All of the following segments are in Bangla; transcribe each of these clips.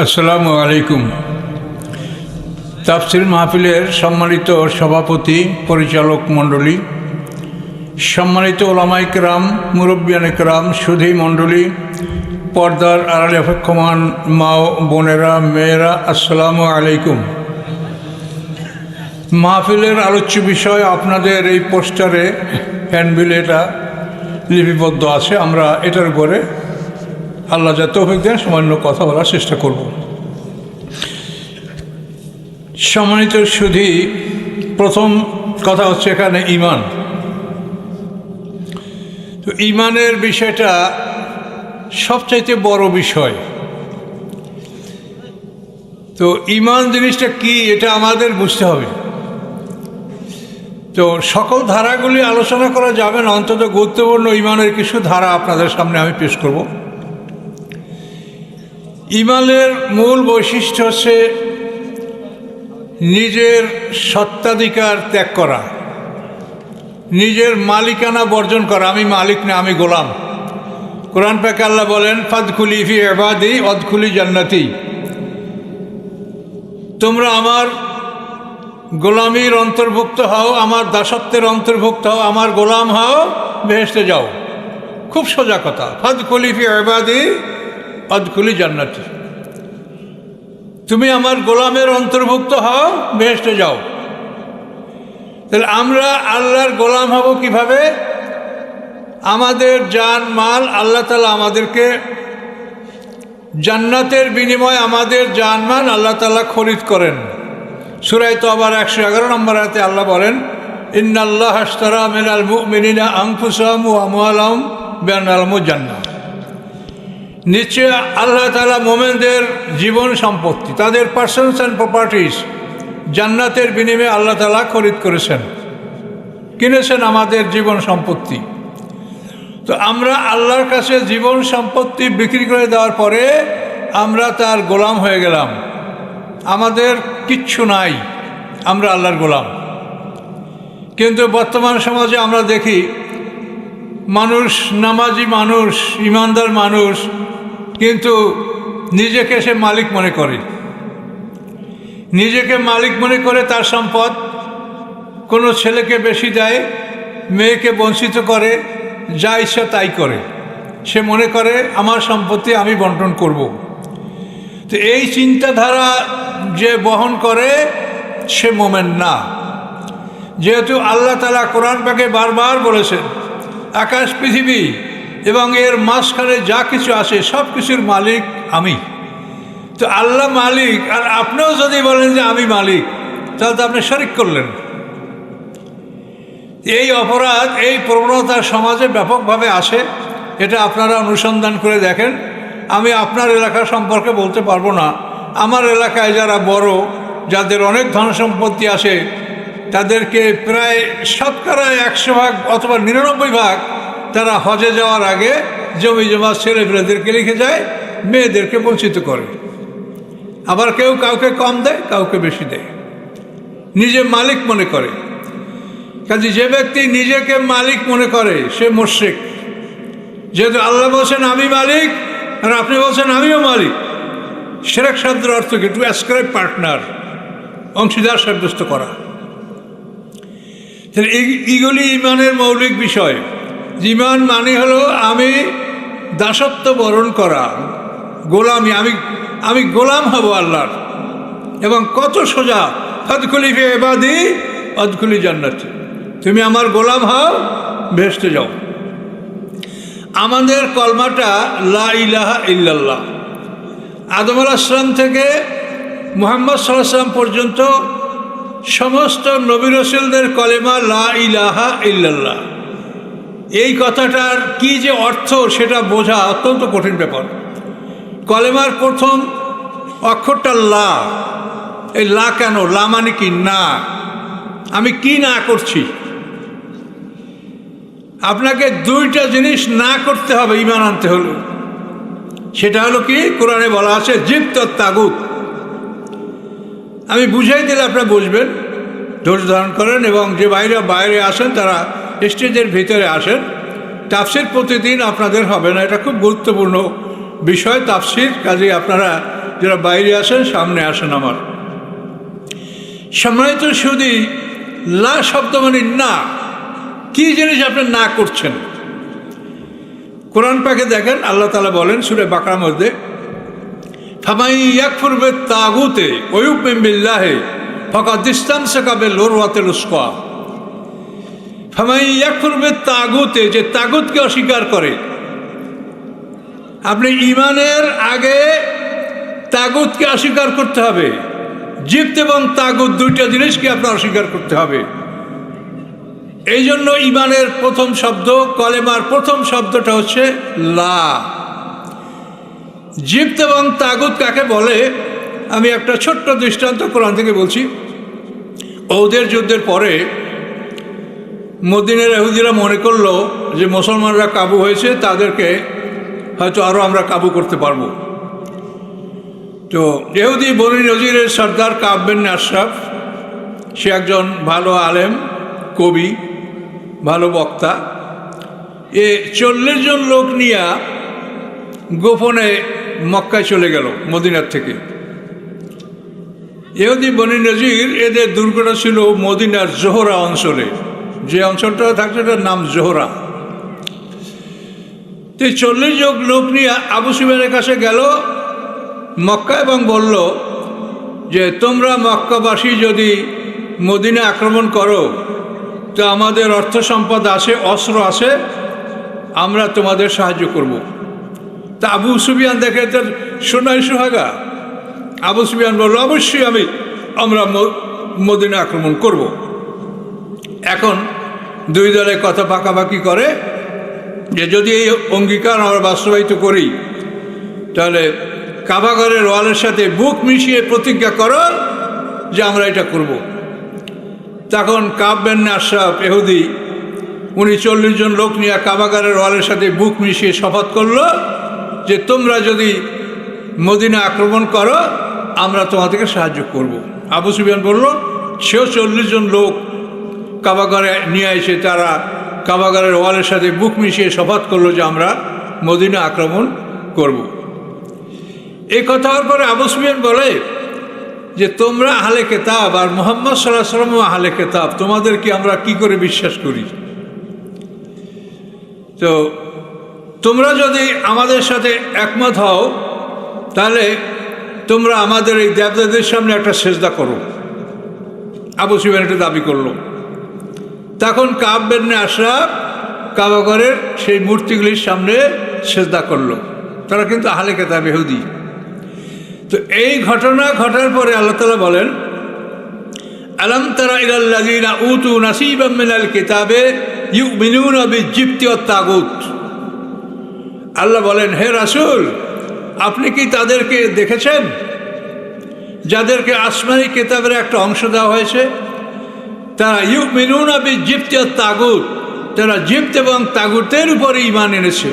আসসালামু আলাইকুম। তাফসির মাহফিলের সম্মানিত সভাপতি, পরিচালক মণ্ডলী, সম্মানিত ওলামায়ে কেরাম, মুরব্বিয়ানে কেরাম, সুধী মণ্ডলী, পর্দার আড়ালে অপেক্ষমান মা ও বোনেরা, মেয়েরা, আসসালামু আলাইকুম। মাহফিলের আলোচ্য বিষয় আপনাদের এই পোস্টারে, হ্যান্ডবিলে এটা লিপিবদ্ধ আছে। আমরা এটার উপরে আল্লাহ যা তৌফিক দেন সামান্য কথা বলার চেষ্টা করব। সম্মানিত সুধী, প্রথম কথা হচ্ছে এখানে ঈমান। তো ঈমানের বিষয়টা সবচাইতে বড় বিষয়। তো ঈমান জিনিসটা কি এটা আমাদের বুঝতে হবে। তো সকল ধারাগুলি আলোচনা করা যাবে না, অন্তত গুরুত্বপূর্ণ ঈমানের কিছু ধারা আপনাদের সামনে আমি পেশ করব। ঈমানের মূল বৈশিষ্ট্য হচ্ছে নিজের সত্ত্বাধিকার ত্যাগ করা, নিজের মালিকানা বর্জন করা। আমি মালিক না, আমি গোলাম। কোরআন পাকে আল্লাহ বলেন, ফাদখুলি ফি ইবাদি ওয়াদখুলি জান্নাতি। তোমরা আমার গোলামির অন্তর্ভুক্ত হও, আমার দাসত্বের অন্তর্ভুক্ত হও, আমার গোলাম হও, বেহেশতে যাও। খুব সোজা কথা। ফাদখুলি ফি ইবাদি ওয়াদখুলি জান্নাতি। তুমি আমার গোলামের অন্তর্ভুক্ত হও, বেহেশতে যাও। তাহলে আমরা আল্লাহর গোলাম হব কিভাবে? আমাদের জান মাল আল্লাহ তাআলা আমাদেরকে জান্নাতের বিনিময়ে আমাদের জান মাল আল্লাহ তাআলা খরিদ করেন। সূরা তাওবার 111 নম্বর আয়াতে আল্লাহ বলেন, ইন্নাল্লাহা আশতারা মিনাল মুমিনিনা আনফুসাহুম ওয়া আমওয়ালাহুম বিআন্না লাহুমুল জান্নাহ। নিশ্চয় আল্লাহ তাআলা মোমেনদের জীবন সম্পত্তি, তাদের পার্সনস অ্যান্ড প্রপার্টিস জান্নাতের বিনিময়ে আল্লাহ তাআলা খরিদ করেছেন, কিনেছেন আমাদের জীবন সম্পত্তি। তো আমরা আল্লাহর কাছে জীবন সম্পত্তি বিক্রি করে দেওয়ার পরে আমরা তার গোলাম হয়ে গেলাম। আমাদের কিচ্ছু নাই, আমরা আল্লাহর গোলাম। কিন্তু বর্তমান সমাজে আমরা দেখি মানুষ, নামাজি মানুষ, ইমানদার মানুষ, কিন্তু নিজেকে সে মালিক মনে করে। নিজেকে মালিক মনে করে তার সম্পদ কোনো ছেলেকে বেশি দেয়, মেয়েকে বঞ্চিত করে, যা ইচ্ছা তাই করে। সে মনে করে আমার সম্পত্তি আমি বন্টন করব। তো এই চিন্তাধারা যে বহন করে সে মোমেন না। যেহেতু আল্লাহ তাআলা কোরআন পাকে বারবার বলেছেন, আকাশ পৃথিবী এবং এর মাঝখানে যা কিছু আছে সব কিছুর মালিক আমি। তো আল্লাহ মালিক, আর আপনিও যদি বলেন যে আমি মালিক, তাহলে তো আপনি শরিক করলেন। এই অপরাধ, এই প্রবণতা সমাজে ব্যাপকভাবে আসে। এটা আপনারা অনুসন্ধান করে দেখেন। আমি আপনার এলাকা সম্পর্কে বলতে পারবো না। আমার এলাকায় যারা বড়, যাদের অনেক ধন সম্পত্তি আসে, তাদেরকে প্রায় শতকরা 100% অথবা 99% তারা হজে যাওয়ার আগে জমি জমা ছেলেপেলেদেরকে লিখে যায়, মেয়েদেরকে বঞ্চিত করে। আবার কেউ কাউকে কম দেয়, কাউকে বেশি দেয়, নিজে মালিক মনে করে। কাজে যে ব্যক্তি নিজেকে মালিক মনে করে সে মুশরিক। যেহেতু আল্লাহ বলছেন আমি মালিক, আর আপনি বলছেন আমিও মালিক। শিরক শব্দের অর্থ কি? টু অ্যাসক্রাইব পার্টনার, অংশীদার সাব্যস্ত করা। এইগুলি ঈমানের মৌলিক বিষয়। ঈমান মানে হলো আমি দাসত্ব বরণ করা, গোলামি। আমি গোলাম হব আল্লাহর। এবং কত সোজা, ফাদখুলি ফি ইবাদি ওয়াদখুলি জান্নাতি। তুমি আমার গোলাম হও, বেহেশতে যাও। আমাদের কলমাটা লা ইলাহা ইল্লাল্লাহ। আদম আলাইহিস সালাম থেকে মুহাম্মদ সাল্লাল্লাহু আলাইহি ওয়াসাল্লাম পর্যন্ত সমস্ত নবী রাসূলদের কলেমা লা ইলাহা ইল্লাল্লাহ। এই কথাটার কি যে অর্থ সেটা বোঝা অত্যন্ত কঠিন ব্যাপার। কলেমার প্রথম অক্ষরটা লা। এই লা কেন? লা মানে কি? না। আমি কি না করছি? আপনাকে দুইটা জিনিস না করতে হবে ঈমান আনতে হলো। সেটা হলো কি? কোরআনে বলা আছে জিবত তাগুত। আমি বুঝাই দিলে আপনারা বুঝবেন, ধৈর্য ধারণ করেন। এবং যে বাইরে আসেন তারা স্টেজের ভিতরে আসেন। তাফসির প্রতিদিন আপনাদের হবে না, এটা খুব গুরুত্বপূর্ণ বিষয় তাফসির। কাজে আপনারা যারা বাইরে আসেন সামনে আসেন। আমার সম্মানিত শুধু লা শব্দ মানে না, কি জিনিস আপনি না করছেন। কোরআন পাকে দেখেন আল্লাহ তাআলা বলেন সূরা বাকারার মধ্যে, ফামাই ইয়াকফুর বিত-তাগুতে ওয়া ইউমিন বিল্লাহি ফাকাদ ইসতামসাকা বিল-উরওয়াতিল উসকা। ফামাই ইয়াকফুর বিত-তাগুতে, যে তাগুতকে অস্বীকার করে। আপনি ঈমানের আগে তাগুতকে অস্বীকার করতে হবে। জিবত এবং তাগুত দুইটা জিনিসকে আপনার অস্বীকার করতে হবে। এই জন্য ঈমানের প্রথম শব্দ, কলেমার প্রথম শব্দটা হচ্ছে লা। জিবত এবং তাগুত কাকে বলে আমি একটা ছোট্ট দৃষ্টান্ত কোরআন থেকে বলছি। ওদের যুদ্ধের পরে মদিনার ইহুদিরা মনে করলো যে মুসলমানরা কাবু হয়েছে, তাদেরকে হয়তো আরও আমরা কাবু করতে পারবো। তো ইহুদি বনি নজিরের সর্দার কাব বিন আশরাফ, সে একজন ভালো আলেম, কবি, ভালো বক্তা। 40 জন লোক নিয়ে গোপনে মক্কায় চলে গেল মদিনার থেকে। ইহুদি বনি নজির এদের দুর্গটা ছিল মদিনার জোহরা অঞ্চলে, যে অঞ্চলটা থাকছে এটার নাম জোহরা। তো 40 জন লোক নিয়ে আবু সুফিয়ানের কাছে গেল মক্কা এবং বলল যে তোমরা মক্কাবাসী যদি মদিনা আক্রমণ করো তো আমাদের অর্থ সম্পদ আছে, অস্ত্র আছে, আমরা তোমাদের সাহায্য করব। তা আবু সুফিয়ান দেখে তার সোনাই সোহাগা। আবু সুফিয়ান বলল অবশ্যই আমরা মদিনা আক্রমণ করব। এখন দুই দলে কথা পাকাপাকি করে যে যদি এই অঙ্গীকার আমরা বাস্তবায়িত করি তাহলে কাবাঘরের ওয়ালের সাথে বুক মিশিয়ে প্রতিজ্ঞা করো যে আমরা এটা করব। তখন কাব বিন আশরাফ ইহুদি, উনি 40 জন লোক নিয়ে কাবাঘরের ওয়ালের সাথে বুক মিশিয়ে শপথ করলো যে তোমরা যদি মদিনা আক্রমণ করো আমরা তোমাদেরকে সাহায্য করব। আবু সুফিয়ান বলল সেও 40 জন লোক কাবাঘরে নিয়ে এসে তারা কাবাঘরের ওয়ালের সাথে বুক মিশিয়ে শপথ করলো যে আমরা মদিনা আক্রমণ করব। এই কথা হওয়ার পরে আবু সুফিয়ান বলে যে তোমরা আহলে কিতাব আর মুহাম্মদ সাল্লাল্লাহু আলাইহি ওয়াসাল্লাম আহলে কিতাব, তোমাদেরকে আমরা কি করে বিশ্বাস করি? তো তোমরা যদি আমাদের সাথে একমত হও তাহলে তোমরা আমাদের এই দেবতাদের সামনে একটা সেজদা করো। আবু সুফিয়ান এটা দাবি করলো। তখন কাব বিন আশরাফ কাবাঘরের সেই মূর্তিগুলির সামনে সেজদা করলো। তারা কিন্তু আহলে কিতাব ইহুদি। তো এই ঘটনা ঘটার পরে আল্লাহ তাআলা বলেন, আলাম তারা ইলাল্লাযীনা উতু নাসীবাম মিনাল কিতাবে ইউমিনুনা বিল-জিবতি ওয়াত-তাগুত। আল্লাহ বলেন, হে রাসূল, আপনি কি তাদেরকে দেখেছেন যাদেরকে আসমানী কিতাবের একটা অংশ দেওয়া হয়েছে? তারা ইউমিনুনা বিল-জিবতি ওয়াত-তাগুত, তারা জিবত এবং তাগুতের উপরে ঈমান এনেছে।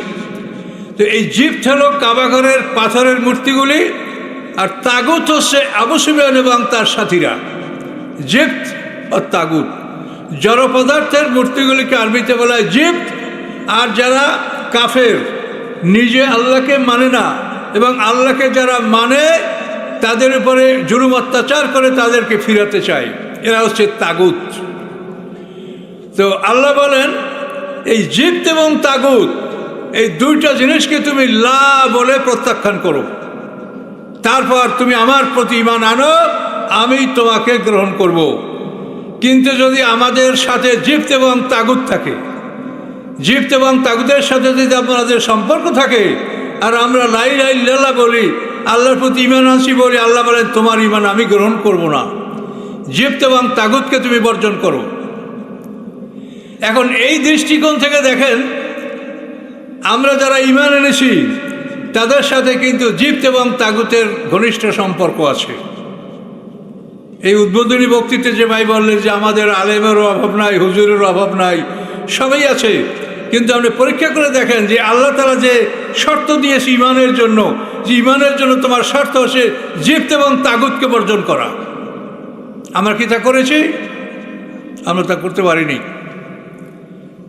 তো এই জিবত হলো কাবাঘরের পাথরের মূর্তিগুলি, আর তাগুত হচ্ছে আবু সুফিয়ান এবং তার সাথীরা। জিবত ও তাগুত, জড় পদার্থের মূর্তিগুলিকে আরবিতে বলা হয় জিবত। আর যারা কাফের, নিজে আল্লাহকে মানে না এবং আল্লাহকে যারা মানে তাদের উপরে জুলুম অত্যাচার করে তাদেরকে ফিরাতে চায়, এরা হচ্ছে তাগুত। তো আল্লাহ বলেন এই জিবত এবং তাগুত এই দুইটা জিনিসকে তুমি লা বলে প্রত্যাখ্যান করো, তারপর তুমি আমার প্রতি ঈমান আনো, আমি তোমাকে গ্রহণ করব। কিন্তু যদি আমাদের সাথে জিবত এবং তাগুত থাকে, জিবত এবং তাগুতের সাথে যদি আপনাদের সম্পর্ক থাকে আর আমরা লা ইলাহা ইল্লাল্লাহ বলি, আল্লাহর প্রতি ঈমান আনছি বলি, আল্লাহ বলেন তোমার ঈমান আমি গ্রহণ করব না, জিবত এবং তাগুতকে তুমি বর্জন করো। এখন এই দৃষ্টিকোণ থেকে দেখেন, আমরা যারা ঈমান এনেছি তাদের সাথে কিন্তু জিবত এবং তাগুতের ঘনিষ্ঠ সম্পর্ক আছে। এই উদ্বোধনী বক্তৃতায় যে ভাই বললেন যে আমাদের আলেমেরও অভাব নাই, হুজুরেরও অভাব নাই, সবাই আছে, কিন্তু আপনি পরীক্ষা করে দেখেন যে আল্লাহ তাআলা যে শর্ত দিয়েছে ঈমানের জন্য, যে ঈমানের জন্য তোমার শর্ত হচ্ছে জিবত এবং তাগুতকে বর্জন করা। আমরা কি তা করেছি? আমরা তা করতে পারিনি।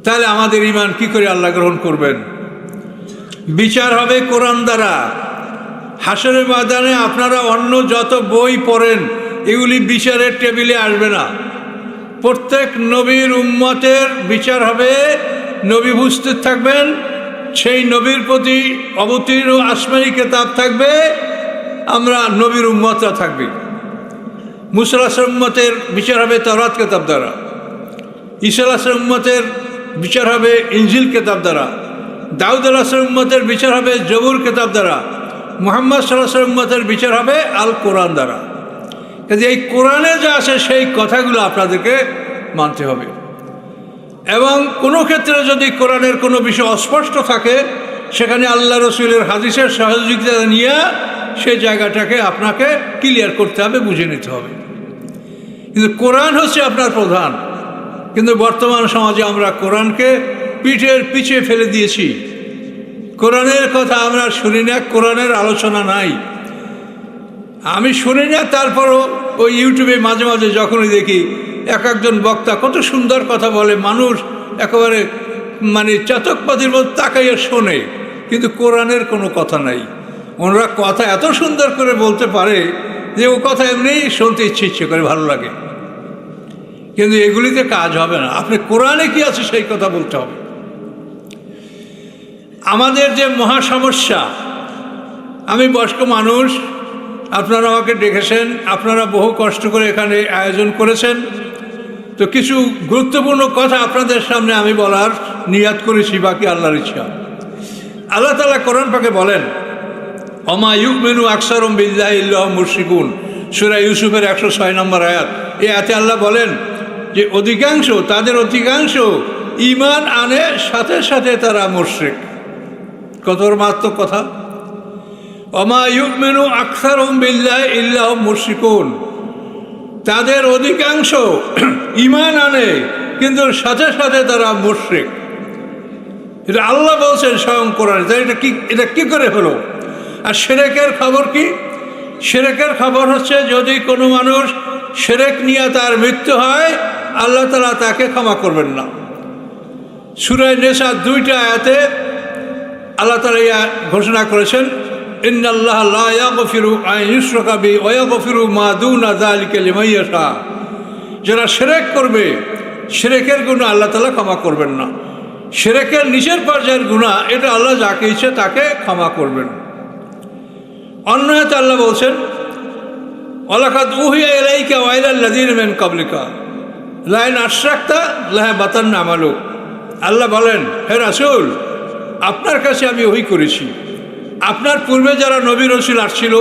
তাহলে আমাদের ঈমান কি করে আল্লাহ গ্রহণ করবেন? বিচার হবে কোরআন দ্বারা, হাসরের ময়দানে আপনারা অন্য যত বই পড়েন এগুলি বিচারের টেবিলে আসবে না। প্রত্যেক নবীর উম্মতের বিচার হবে, নবী উপস্থিত থাকবেন, সেই নবীর প্রতি অবতীর্ণ আসমানি কিতাব থাকবে, আমরা নবীর উম্মতরা থাকবে। মুসা আলাইহিস উম্মতের বিচার হবে তাওরাত কিতাব দ্বারা, ঈসা আলাইহিস উম্মতের বিচার হবে ইনজিল কিতাব দ্বারা, দাউদ আলাইহিস উম্মতের বিচার হবে জবুর কিতাব দ্বারা, মুহাম্মদ সাল্লাল্লাহু আলাইহি উম্মতের বিচার হবে আল কোরআন দ্বারা। কাজে এই কোরআনে যা আছে সেই কথাগুলো আপনাদেরকে মানতে হবে, এবং কোনো ক্ষেত্রে যদি কোরআনের কোনো বিষয় অস্পষ্ট থাকে সেখানে আল্লাহ রসুলের হাদিসের সহযোগিতা নিয়ে সেই জায়গাটাকে আপনাকে ক্লিয়ার করতে হবে, বুঝে নিতে হবে। কিন্তু কোরআন হচ্ছে আপনার প্রধান, কিন্তু বর্তমান সমাজে আমরা কোরআনকে পিঠের পিছে ফেলে দিয়েছি। কোরআনের কথা আমরা শুনি না, কোরআনের আলোচনা নাই, আমি শুনি না। তারপরও ওই ইউটিউবে মাঝে মাঝে যখনই দেখি এক একজন বক্তা কত সুন্দর কথা বলে, মানুষ একেবারে মানে চাতকপাতির মতো তাকাইয়া শোনে, কিন্তু কোরআনের কোনো কথা নাই। ওনারা কথা এত সুন্দর করে বলতে পারে যে ও কথা এমনি শুনতে ইচ্ছে করে, ভালো লাগে, কিন্তু এগুলিতে কাজ হবে না। আপনি কোরআনে কি আছে সেই কথা বলতে হবে। আমাদের যে মহা সমস্যা, আমি বয়স্ক মানুষ, আপনারা আমাকে ডেকেছেন, আপনারা বহু কষ্ট করে এখানে আয়োজন করেছেন, তো কিছু গুরুত্বপূর্ণ কথা আপনাদের সামনে আমি বলার নিয়াত করেছি, বাকি আল্লাহর ইচ্ছা। আল্লাহ তাআলা কোরআন পাকে বলেন, ওমা ইউমিনু আকসারুম বিল্লাহি ইল্লা হুম মুশরিকুন, সূরা ইউসুফের 106 নম্বর আয়াত। এই আয়াতে আল্লাহ বলেন যে তাদের অধিকাংশ ঈমান আনে, সাথে সাথে তারা মুশরিক। কত মারাত্মক কথা! ওমা ইউমিনু আকসারুম বিল্লাহি ইল্লা হুম মুশরিকুন, তাদের অধিকাংশ ঈমান আনে কিন্তু সাথে সাথে তারা মুশরিক। এটা আল্লাহ বলছেন স্বয়ং কোরআনে। তাই এটা কি করে হলো? আর শিরকের খবর কি? শিরকের খবর হচ্ছে, যদি কোনো মানুষ শিরক নিয়ে তার মৃত্যু হয়, আল্লাহ তাআলা তাকে ক্ষমা করবেন না। সূরা নিসা 2টা আয়াতে আল্লাহ তাআলা ঘোষণা করেছেন, ইন্নাল্লাহা লা ইয়াগফিরু আন ইউশরাকা বিহি ওয়া ইয়াগফিরু মা দুনা যালিকা লিমান ইয়াশা। যারা শিরক করবে, শিরকের গুনাহ আল্লাহ তাআলা ক্ষমা করবেন না। শিরকের নিচের পর্যায়ের গুনাহ, এটা আল্লাহ যাকে ইচ্ছে তাকে ক্ষমা করবেন। অন্য আয়াতে আল্লাহ বলছেন, ওয়ালাকাদ উহিয়া ইলাইকা ওয়া ইলাল লাযিনা মিন ক্বাবলিকা লা ইন আশরাকতা লায়াহবাতান্না আমালুক। আল্লাহ বলেন, হে রাসূল, আপনার কাছে আমি ওহী করেছি, আপনার পূর্বে যারা নবী রাসূল আসছিল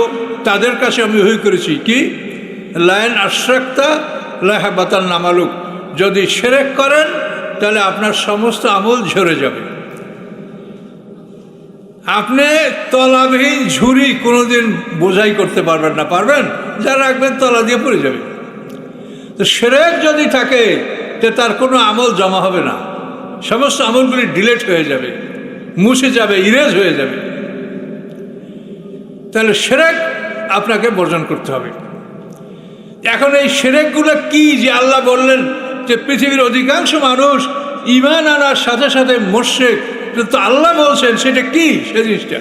তাদের কাছে আমি ওহী করেছি কি, লা ইন আশরাকতা লায়াহবাতান্না আমালুক, যদি শিরক করেন তাহলে আপনার সমস্ত আমল ঝরে যাবে। আপনি তলাবিহীন ঝুড়ি কোনোদিন বোঝাই করতে পারবেন না, পারবেন? যা রাখবেন তলা দিয়ে পড়ে যাবে। তো শিরক যদি থাকে তো তার কোনো আমল জমা হবে না, সমস্ত আমলগুলি ডিলেট হয়ে যাবে, মুছে যাবে, ইরেজ হয়ে যাবে। তাহলে শিরক আপনাকে বর্জন করতে হবে। এখন এই শিরকগুলো কি যে আল্লাহ বললেন যে পৃথিবীর অধিকাংশ মানুষ ঈমান আনার সাথে সাথে মুশরিক, তো আল্লাহ বলছেন সেটা কি, সে জিনিসটা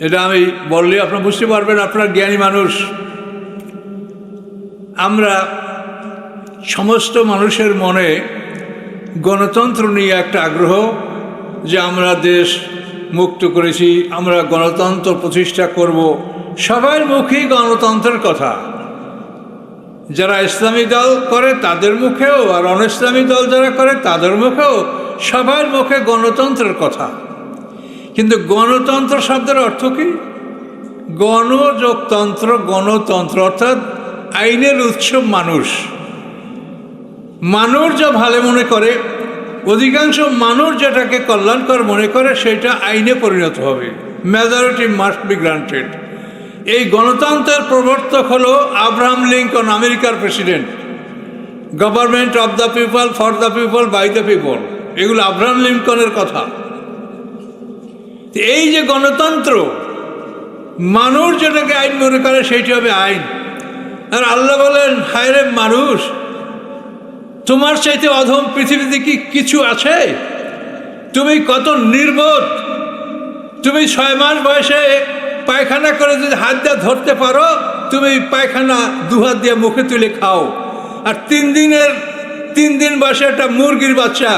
এটা আমি বললে আপনারা বুঝতে পারবেন, আপনারা জ্ঞানী মানুষ। আমরা সমস্ত মানুষের মনে গণতন্ত্র নিয়ে একটা আগ্রহ, যে আমরা দেশ মুক্ত করেছি, আমরা গণতন্ত্র প্রতিষ্ঠা করব, সবার মুখেই গণতন্ত্রের কথা। যারা ইসলামী দল করে তাদের মুখেও, আর অন ইসলামী দল যারা করে তাদের মুখেও, সবার মুখে গণতন্ত্রের কথা। কিন্তু গণতন্ত্র শব্দের অর্থ কি? গণযোগতন্ত্র, গণতন্ত্র অর্থাৎ আইনের উৎস মানুষ। মানুষ যা ভালো মনে করে, অধিকাংশ মানুষ যেটাকে কল্যাণকর মনে করে, সেটা আইনে পরিণত হবে। Majority must be granted. এই গণতন্ত্রের প্রবর্তক হলো আব্রাহাম লিঙ্কন, আমেরিকার president. Government of the people, for the people, by the people, এগুলো আব্রাহাম লিঙ্কনের কথা। এই যে গণতন্ত্র, মানুষ যেটাকে আইন মনে করে সেইটা হবে আইন। আর আল্লাহ বলেন, হায় রে মানুষ, তোমার চাইতে অধম পৃথিবীতে কি কিছু আছে? তুমি কত নির্বোধ! তুমি 6 মাস বয়সে পায়খানা করে যদি হাত দিয়ে ধরতে পারো, তুমি পায়খানা দুহাত দিয়ে মুখে তুলে খাও। আর 3 দিন বয়সে একটা মুরগির বাচ্চা,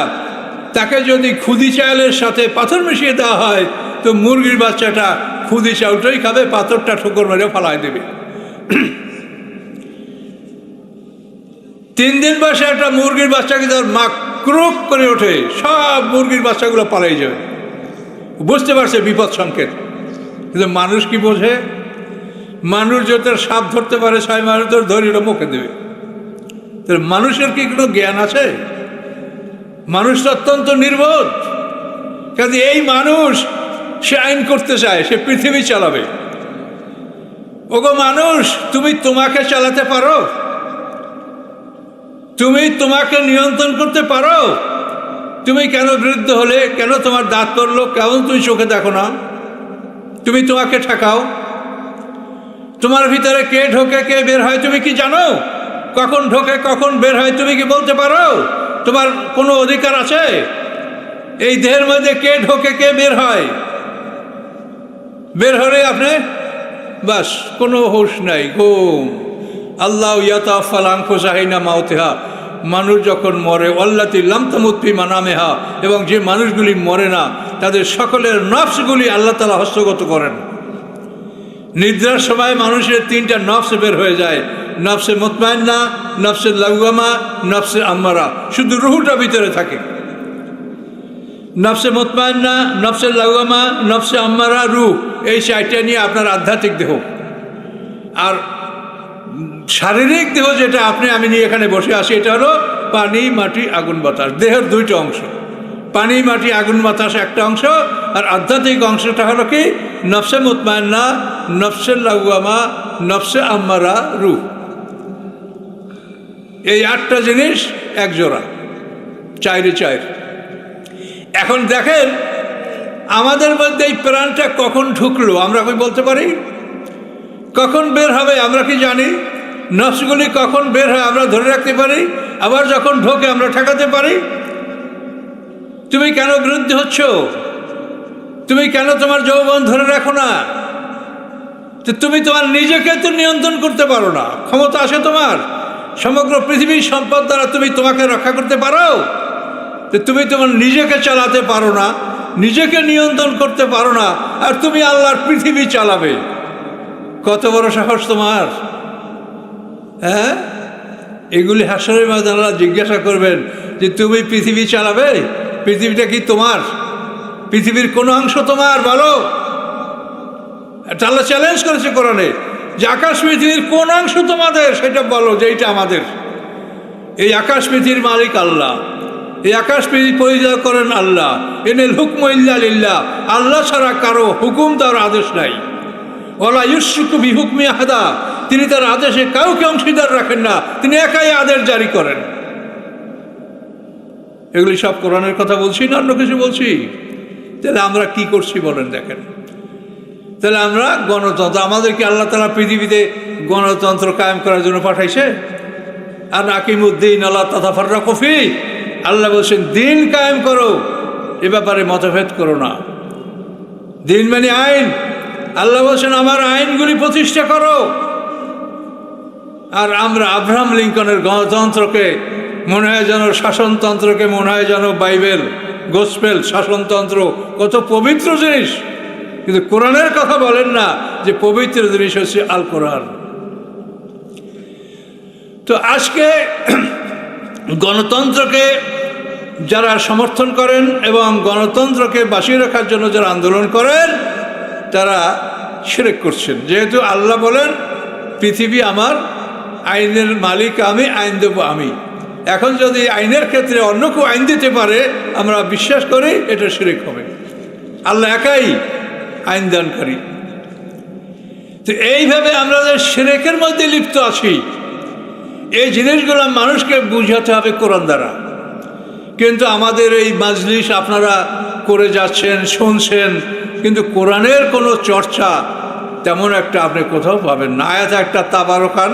তাকে যদি খুদি চাউলের সাথে পাথর মিশিয়ে দেওয়া হয়, তো মুরগির বাচ্চাটা খুদি চাউলটাই খাবে, পাথরটা ঠোকর মেরে ফালাই দেবে। 3 দিন বয়সে একটা মুরগির বাচ্চাকে তার মা ক্রোক করে ওঠে, সব মুরগির বাচ্চাগুলো পালাই যাবে। বুঝতে পারছে বিপদ সংকেত। কিন্তু মানুষ কি বোঝে? মানুষ যত সাপ ধরতে পারে 6 মাস ধরে ধরিল মুখে দেবে। মানুষের কি কোনো জ্ঞান আছে? মানুষ তো অত্যন্ত নির্বোধ। কাজে এই মানুষ, সে আইন করতে চায়, সে পৃথিবী চালাবে। ওগো মানুষ, তুমি তোমাকে চালাতে পারো? তুমি তোমাকে নিয়ন্ত্রণ করতে পারো? তুমি কেন বৃদ্ধ হলে? কেন তোমার দাঁত পড়লো? কেমন তুমি চোখে দেখো না? তুমি তোমাকে ঠেকাও। তোমার ভিতরে কে ঢোকে কে বের হয় তুমি কি জানো? কখন ঢোকে কখন বের হয় তুমি কি বলতে পারো? তোমার কোনো অধিকার আছে? এই দেহের মধ্যে কে ঢোকে কে বের হয়? বের হলে আপনি বাস কোনো হুঁশ নাই, ঘুম। আল্লাহ ইয়াতাওয়াফাল আনফুসা হিনা মাউতিহা, মানুষ যখন মরে, আল্লাতী লাম তামুত ফি মানামিহা, এবং যে মানুষগুলি মরে না তাদের সকলের নফসগুলি আল্লাহ তাআলা হস্তগত করেন। নিদ্রার সময় মানুষের 3টা নফস বের হয়ে যায়, নফসে মুতমাইন্না, নফসে লাওয়ামা, নফসে আম্মারা। শুধু রুহটা ভিতরে থাকে। নফসে মুতমাইন্না, নফসে লাওয়ামা, নফসে আম্মারা, রুহ, এই 4টা নিয়ে আপনার আধ্যাত্মিক দেহ। আর শারীরিক দেহ যেটা আপনি আমি নিয়ে এখানে বসে আছি, এটা হলো পানি মাটি আগুন বাতাস। দেহের 2টা অংশ, পানি মাটি আগুন বাতাস একটা অংশ, আর আধ্যাত্মিক অংশটা হলো কি নফসে মুতমাইন্না, নফসে লাওয়ামা, নফসে আম্মারা, রুহ। এই 8টা জিনিস এক জোড়া, 4 এখন দেখেন আমাদের মধ্যে এই প্রাণটা কখন ঢুকলো আমরা কি বলতে পারি? কখন বের হবে আমরা কি জানি? নফসগুলি কখন বের হয় আমরা ধরে রাখতে পারি, আবার যখন ঢোকে আমরা ঠেকাতে পারি। তুমি কেন বিরুদ্ধ হচ্ছ? তুমি কেন তোমার যৌবন ধরে রাখো না? তো তুমি তোমার নিজেকে তো নিয়ন্ত্রণ করতে পারো না। ক্ষমতা আছে তোমার? সমগ্র পৃথিবীর সম্পদ দ্বারা তুমি তোমাকে রক্ষা করতে পারো? তো তুমি তোমার নিজেকে চালাতে পারো না, নিজেকে নিয়ন্ত্রণ করতে পারো না, আর তুমি আল্লাহর পৃথিবী চালাবে। কত বড় সাহস তোমার! হ্যাঁ, এগুলি হাসরের ময়দানে আল্লাহ জিজ্ঞাসা করবেন যে তুমি পৃথিবী চালাবে? পৃথিবীটা কি তোমার? পৃথিবীর কোন অংশ তোমার? বলো। আল্লাহ চ্যালেঞ্জ করেছে কোরআনে যে আকাশ পৃথিবীর কোন অংশ তোমাদের, সেটা বলো যে এইটা আমাদের। এই আকাশ পৃথিবীর মালিক আল্লাহ, এই আকাশ পৃথিবী পরিচালনা করেন আল্লাহ। ইনিল হুকমু ইল্লা লিল্লাহ, আল্লাহ ছাড়া কারো হুকুম তার আদেশ নাই। ওয়ালা ইউশরিকু বিহুকমি আহাদা, তিনি তার আদেশে কাউকে অংশীদার রাখেন না, তিনি একাই আদেশ জারি করেন। এগুলি সব কোরআনের কথা বলছি না অন্য কিছু বলছি? তাহলে আমরা কি করছি বলেন? দেখেন, তাহলে আমরা গণতন্ত্র, আমাদেরকে আল্লাহ তাআলা পৃথিবীতে গণতন্ত্র কায়েম করার জন্য পাঠাইছে। আর আকিমুদ্দিন আল্লাহ তাতাফাররাকু ফি, আল্লাহ বলছেন দিন কায়েম করো, এ ব্যাপারে মতভেদ করো না। দিন মানে আইন। আল্লাহ বলছেন আমার আইনগুলি প্রতিষ্ঠা করো। আর আমরা আব্রাহাম লিঙ্কনের গণতন্ত্রকে মনে হয় যেন, শাসনতন্ত্রকে মনে হয় যেন বাইবেল, গসপেল, শাসনতন্ত্র কত পবিত্র জিনিস, কিন্তু কোরআনের কথা বলেন না যে পবিত্র জিনিস হচ্ছে আল কোরআন। তো আজকে গণতন্ত্রকে যারা সমর্থন করেন এবং গণতন্ত্রকে বাঁচিয়ে রাখার জন্য যারা আন্দোলন করেন, তারা শিরক করছেন। যেহেতু আল্লাহ বলেন পৃথিবী আমার, আইনের মালিক আমি, আইন দেব আমি। এখন যদি আইনের ক্ষেত্রে অন্য কেউ আইন দিতে পারে, আমরা বিশ্বাস করি এটা শিরক হবে। আল্লাহ একাই আইন দানকারী। তো এইভাবে আমরা যে শিরকের মধ্যে লিপ্ত আছি, এই জিনিসগুলো মানুষকে বুঝাতে হবে কোরআন দ্বারা। কিন্তু আমাদের এই মাজলিস আপনারা করে যাচ্ছেন, শুনছেন, কিন্তু কোরআনের কোনো চর্চা তেমন একটা আপনি কোথাও পাবেন না। আয়াত একটা তাবারকান,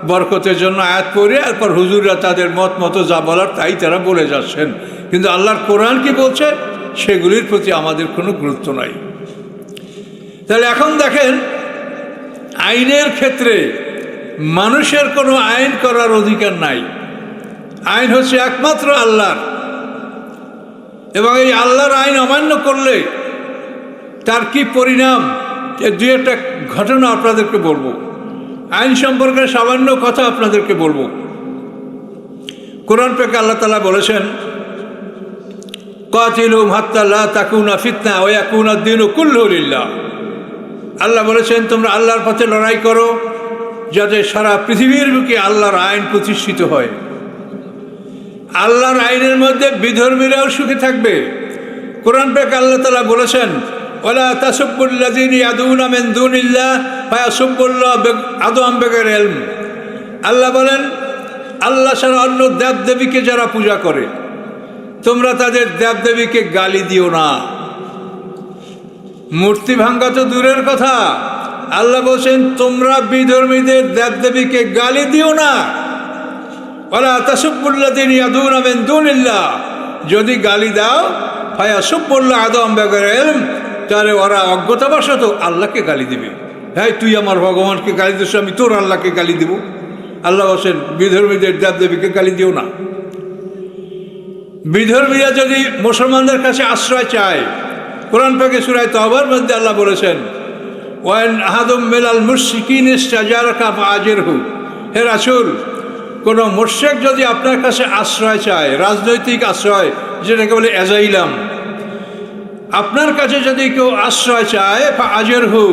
বরকতের জন্য আয়াত পড়ে এরপর হুজুররা তাদের মতো যা বলার তাই তারা বলে যাচ্ছেন, কিন্তু আল্লাহর কোরআন কি বলছে সেগুলির প্রতি আমাদের কোনো গুরুত্ব নাই। তাহলে এখন দেখেন, আইনের ক্ষেত্রে মানুষের কোনো আইন করার অধিকার নাই। আইন হচ্ছে একমাত্র আল্লাহর, এবং এই আল্লাহর আইন অমান্য করলে তার কি পরিণাম, এর দুই একটা ঘটনা আপনাদেরকে বলবো। আইন সম্পর্কে সামান্য কথা আপনাদেরকে বলবো। কোরআন পাকে আল্লাহ তাআলা বলেছেন, কাতিলুহুম হাত্তা লা তাকুনা ফিতনা ওয়া ইয়াকুনা আদ-দীনু কুল্লুহু লিল্লাহ। আল্লাহ বলেছেন, তোমরা আল্লাহর পথে লড়াই করো যাতে সারা পৃথিবীর বুকে আল্লাহর আইন প্রতিষ্ঠিত হয়। আল্লাহর আইনের মধ্যে বিধর্মীরাও সুখে থাকবে। কোরআন পাকে আল্লাহ তাআলা বলেছেন, ওয়ালা তাসুব্বুল্লাযীনা ইয়াদুনা মিন দুনিল্লাহ ফায়াসুব্বুল্লাহ আদওয়াম বিগাইরি ইলম। আল্লাহ বলেন, আল্লাহ ছাড়া অন্য দেবদেবীকে যারা পূজা করে, তোমরা তাদের দেবদেবীকে গালি দিও না। মূর্তি ভাঙ্গা তো দূরের কথা, আল্লাহ বলছেন তোমরা বিধর্মীদের দেবদেবীকে গালি দিও না। ওয়ালা তাসুব্বুল্লাযীনা ইয়াদুনা মিন দুনিল্লাহ, যদি গালি দাও ফায়াসুব্বুল্লাহ আদওয়াম বিগাইরি ইলম, তাহলে ওরা অজ্ঞতাবশত আল্লাহকে গালি দিবে। হ্যাঁ, তুই আমার ভগবানকে গালি দিস, আমি তোর আল্লাহকে গালি দিব। আল্লাহ বলছেন বিধর্মীদের দেবদেবীকে গালি দিও না। বিধর্মীরা যদি মুসলমানদের কাছে আশ্রয় চায়, কোরআন পাকে সূরা তাওবার মধ্যে আল্লাহ বলেছেন, ওয়ান আহাদুম মিনাল মুশরিকিন ইসতাজারাকা ফাআজিরহু। হে রাসূল, কোনো মুশরিক যদি আপনার কাছে আশ্রয় চায়, রাজনৈতিক আশ্রয় যেটাকে বলে এজাইলাম, আপনার কাছে যদি কেউ আশ্রয় চায় ফাআজিরহু,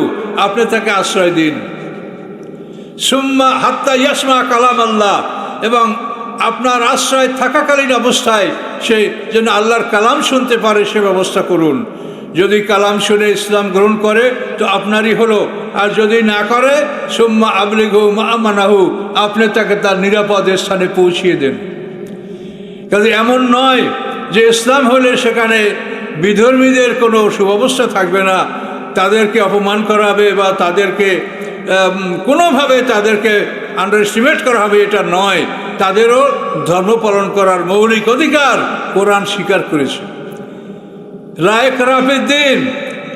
আপনি তাকে আশ্রয় দিন। সুম্মা হাত্তা ইয়াসমা কালাম আল্লাহ, এবং আপনার আশ্রয় থাকাকালীন অবস্থায় সে যেন আল্লাহর কালাম শুনতে পারে সে ব্যবস্থা করুন। যদি কালাম শুনে ইসলাম গ্রহণ করে তো আপনারই হলো, আর যদি না করে সুম্মা আবলিগহু মা আমানাহু, আপনি তাকে তার নিরাপদ স্থানে পৌঁছিয়ে দেন। কাজে এমন নয় যে ইসলাম হলে সেখানে বিধর্মীদের কোনো সুব্যবস্থা থাকবে না, তাদেরকে অপমান করা হবে বা তাদেরকে কোনোভাবে তাদেরকে আন্ডার এস্টিমেট করা হবে, এটা নয়। তাদেরও ধর্ম পালন করার মৌলিক অধিকার কোরআন স্বীকার করেছে। রায় খারাপের দিন,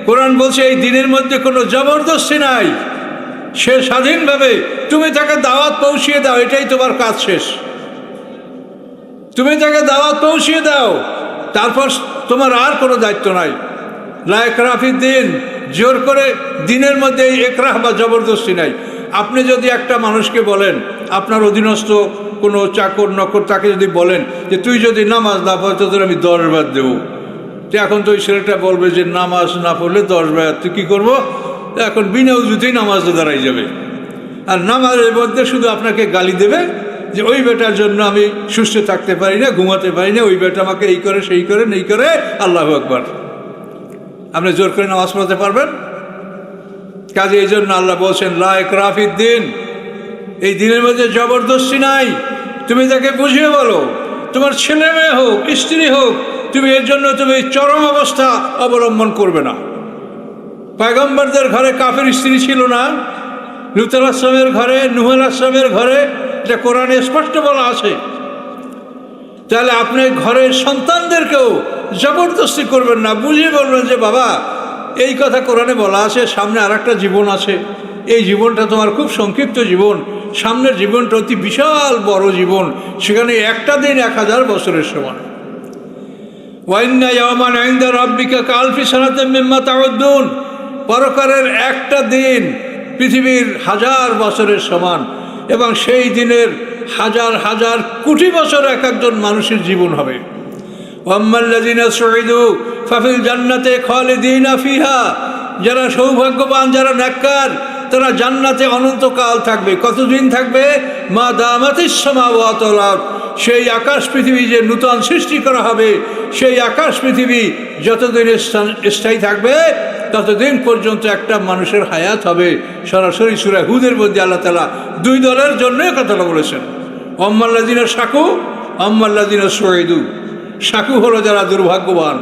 কোরআন বলছে এই দিনের মধ্যে কোনো জবরদস্তি নাই। সে স্বাধীনভাবে, তুমি তাকে দাওয়াত পৌঁছিয়ে দাও, এটাই তোমার কাজ শেষ। তুমি তাকে দাওয়াত পৌঁছিয়ে দাও, তারপর তোমার আর কোনো দায়িত্ব নাই। রায় খারাপের দিন, জোর করে দিনের মধ্যে একরাহ বা জবরদস্তি নাই। আপনি যদি একটা মানুষকে বলেন, আপনার অধীনস্থ কোনো চাকর নকর, তাকে যদি বলেন যে তুই যদি নামাজ না পড়ে তোদের আমি 10 বার দেবো, তো এখন তো ওই ছেলেটা বলবে যে নামাজ না পড়লে 10 বার, তুই কী করবো? এখন বিনা উজুতেই নামাজে দাঁড়াই যাবে, আর নামাজের মধ্যে শুধু আপনাকে গালি দেবে যে ওই বেটার জন্য আমি সুস্থ থাকতে পারি না, ঘুমাতে পারি না, ওই বেটা আমাকে এই করে সেই করে নেই করে। আল্লাহু আকবার। আপনি জোর করে নামাজ পড়তে পারবেন? কাজে এই জন্য আল্লাহ বলছেন লা ইকরাহা ফিদ্দিন, এই দিনের মধ্যে জবরদস্তি নাই। তুমি তাকে বুঝিয়ে বলো, তোমার ছেলে মেয়ে হোক, স্ত্রী হোক, তুমি এর জন্য তুমি চরম অবস্থা অবলম্বন করবে না। পয়গম্বরদের ঘরে কাফের স্ত্রী ছিল না? লূত আলাইহিস সালামের ঘরে, নূহ আলাইহিস সালামের ঘরে, এটা কোরআনে স্পষ্ট বলা আছে। তাহলে আপনি ঘরের সন্তানদেরকেও জবরদস্তি করবেন না, বুঝিয়ে বলবেন যে বাবা এই কথা কোরআনে বলা আছে, সামনে আর একটা জীবন আছে, এই জীবনটা তোমার খুব সংক্ষিপ্ত জীবন, সামনের জীবনটা অতি বিশাল বড় জীবন, সেখানে একটা দিন 1000 বছরের সমান। ওয়াইন্না ইয়াওমান ইনদা রাব্বিকা কাআলফি সানাতিন মিম্মা তাউদ্দুন, পরকালের একটা দিন পৃথিবীর 1000 বছরের সমান, এবং সেই দিনের 1000 কোটি বছর এক একজন মানুষের জীবন হবে। ওয়াম্মাল্লাযিনা সুইদু ফাফিল জান্নাতে খালিদিনা ফিহা, যারা সৌভাগ্যবান, যারা নেককার, তারা জান্নাতে অনন্তকাল থাকবে। কতদিন থাকবে? মা দামাতিস সামাওয়াতু ওয়াল আরদ, সেই আকাশ পৃথিবী যে নূতন সৃষ্টি করা হবে, সেই আকাশ পৃথিবী যতদিন স্থায়ী থাকবে ততদিন পর্যন্ত একটা মানুষের হায়াত হবে। সরাসরি সূরা হুদের মধ্যে আল্লাহ তাআলা 2 দলের জন্য কথাটা বলেছেন, আম্মাল্লাযিনা শাকু আম্মাল্লাযিনা সুইদু। শাকু হলো যারা দুর্ভাগ্যবান।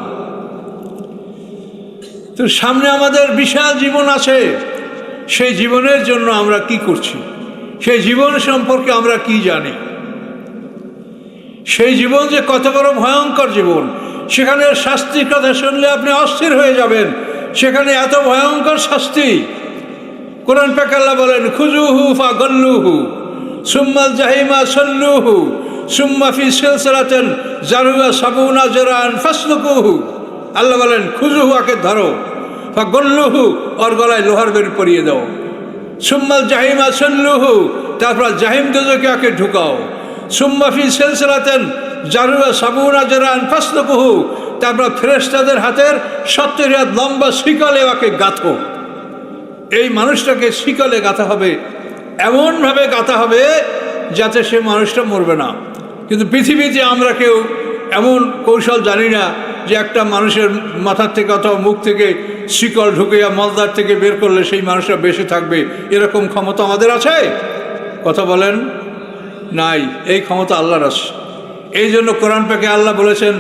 তো সামনে আমাদের বিশাল জীবন আছে, সেই জীবনের জন্য আমরা কি করছি, সেই জীবন সম্পর্কে আমরা কি জানি, সেই জীবন যে কত বড় ভয়ঙ্কর জীবন, সেখানে শাস্তির কথা শুনলে আপনি অস্থির হয়ে যাবেন। সেখানে এত ভয়ঙ্কর শাস্তি। কোরআন পাক আল্লাহ বলেন, খুজুহু ফাগল্লুহু সুম্মাল জাহিমা সল্লুহু সুম্মা ফি সিলসিলাতিন যারুহা সাবুনা যারান ফাসলুকুহু। আল্লাহ বলেন, খুজুহু, আকে ধরো, ফাগল্লুহু, ওর গলায় লোহার বেড়ি পরিয়ে দাও, সুম্মাল জাহিমা সল্লুহু, তারপর জাহিম দোজখে আকে ঢুকাও, সুম্মা ফি সিলসিলাতিন যারুহা সাবুনা যারান ফাসলুকুহু, তারপর ফেরেশতাদের হাতের 70 হাত লম্বা শিকলে ওকে গাঁথো। এই মানুষটাকে শিকলে গাঁথা হবে, এমনভাবে গাঁথা হবে যাতে সে মানুষটা মরবে না। কিন্তু পৃথিবীতে আমরা কেউ এমন কৌশল জানি না যে একটা মানুষের মাথার থেকে অথবা মুখ থেকে শিকল ঢুকিয়া মলদার থেকে বের করলে সেই মানুষটা বেঁচে থাকবে। এরকম ক্ষমতা আমাদের আছে? কথা বলেন, নাই। এই ক্ষমতা আল্লাহর আছে। এই জন্য কোরআন পাকে আল্লাহ বলেছেন,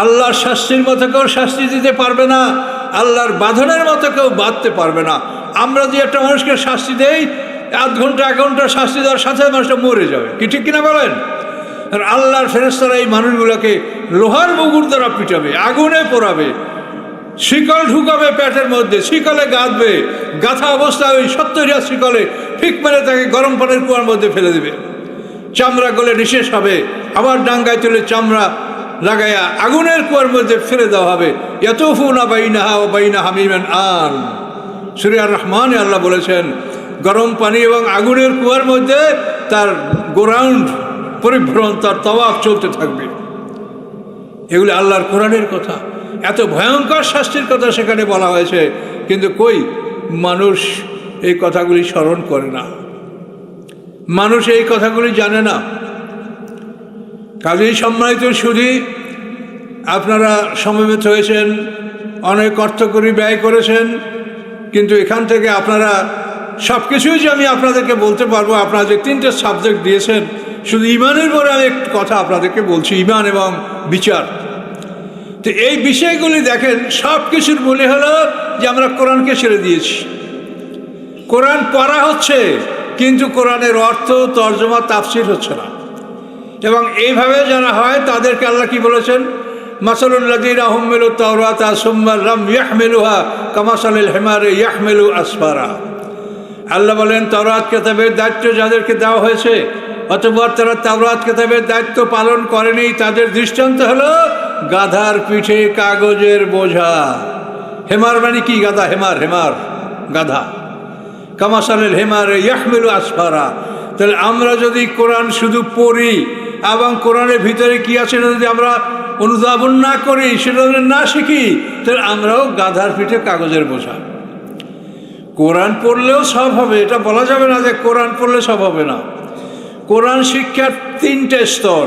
আল্লাহর শাস্তির মতো কেউ শাস্তি দিতে পারবে না, আল্লাহর বাঁধনের মতো কেউ বাঁধতে পারবে না। আমরা যে একটা মানুষকে শাস্তি দেই, 1 ঘন্টা 1 ঘন্টা শাস্তি দেওয়ার সাথে মানুষটা মরে যাবে, কি ঠিক কিনা বলেন? আর আল্লাহর ফেরেশতারা এই মানুষগুলোকে লোহার মুগুর দ্বারা পিটাবে, আগুনে পোড়াবে, শিকল ঢুকাবে পেটের মধ্যে, শিকলে গাঁথবে, গাঁথা অবস্থায় ওই 70 হাত শিকলে ঠিক মেরে তাকে গরম পানির কুয়ার মধ্যে ফেলে দেবে, চামড়া গলে নিঃশেষ হবে, আবার ডাঙ্গায় তুলে চামড়া লাগাইয়া আগুনের কুয়ার মধ্যে ফেলে দেওয়া হবে। ইয়াতুফুনা বাইনাহা ওয়া বাইনা হামিমান আন। সূরা আর রহমানে আল্লাহ বলেছেন, গরম পানি এবং আগুনের কুয়ার মধ্যে তার গোরাউন্ড পরিভ্রমণ, তার তাওয়াফ চলতে থাকবে। এগুলি আল্লাহর কোরআনের কথা। এত ভয়ঙ্কর শাস্তির কথা সেখানে বলা হয়েছে, কিন্তু কই মানুষ এই কথাগুলি স্মরণ করে না, মানুষ এই কথাগুলি জানে না। কাজেই সম্মানিত সুধী, আপনারা সমবেত হয়েছেন, অনেক অর্থকরী ব্যয় করেছেন, কিন্তু এখান থেকে আপনারা সব কিছুই যে আমি আপনাদেরকে বলতে পারবো, আপনারা যে 3টে সাবজেক্ট দিয়েছেন, শুধু ইমানের পরে আমি একটু কথা আপনাদেরকে বলছি, ইমান এবং বিচার। তো এই বিষয়গুলি দেখেন, সব কিছুর মূলে হলো যে আমরা কোরআনকে ছেড়ে দিয়েছি। কোরআন পড়া হচ্ছে, কিন্তু কোরআনের অর্থ, তর্জমা, তাফসির হচ্ছে না। এবং এইভাবে যারা হয় তাদেরকে আল্লাহ কি বলেছেন, মাসালুল্লাযীনা হুম্মিলুত তাওরাতা সুম্মা লাম ইয়াহমিলুহা কামাসালিল হিমারি ইয়াহমিলু আসফারা। আল্লাহ বলেন, তাওরাত কিতাবের দায়িত্ব যাদেরকে দেওয়া হয়েছে অথবা তারা তাওরাত কিতাবের দায়িত্ব পালন করেনি, তাদের দৃষ্টান্ত হলো গাধার পিঠে কাগজের বোঝা। হেমার মানে কি? গাধা। হেমার, হেমার গাধা। কামাসালিল হিমারি ইয়াহমিলু আসফারা। তাহলে আমরা যদি কোরআন শুধু পড়ি এবং কোরআনের ভিতরে কি আছে যদি আমরা অনুধাবন না করি, সেটা যদি না শিখি, তাহলে আমরাও গাধার পিঠে কাগজের বোঝা। কোরআন পড়লেও সব হবে, এটা বলা যাবে না যে কোরআন পড়লে সব হবে না। কোরআন শিক্ষার 3টে স্তর: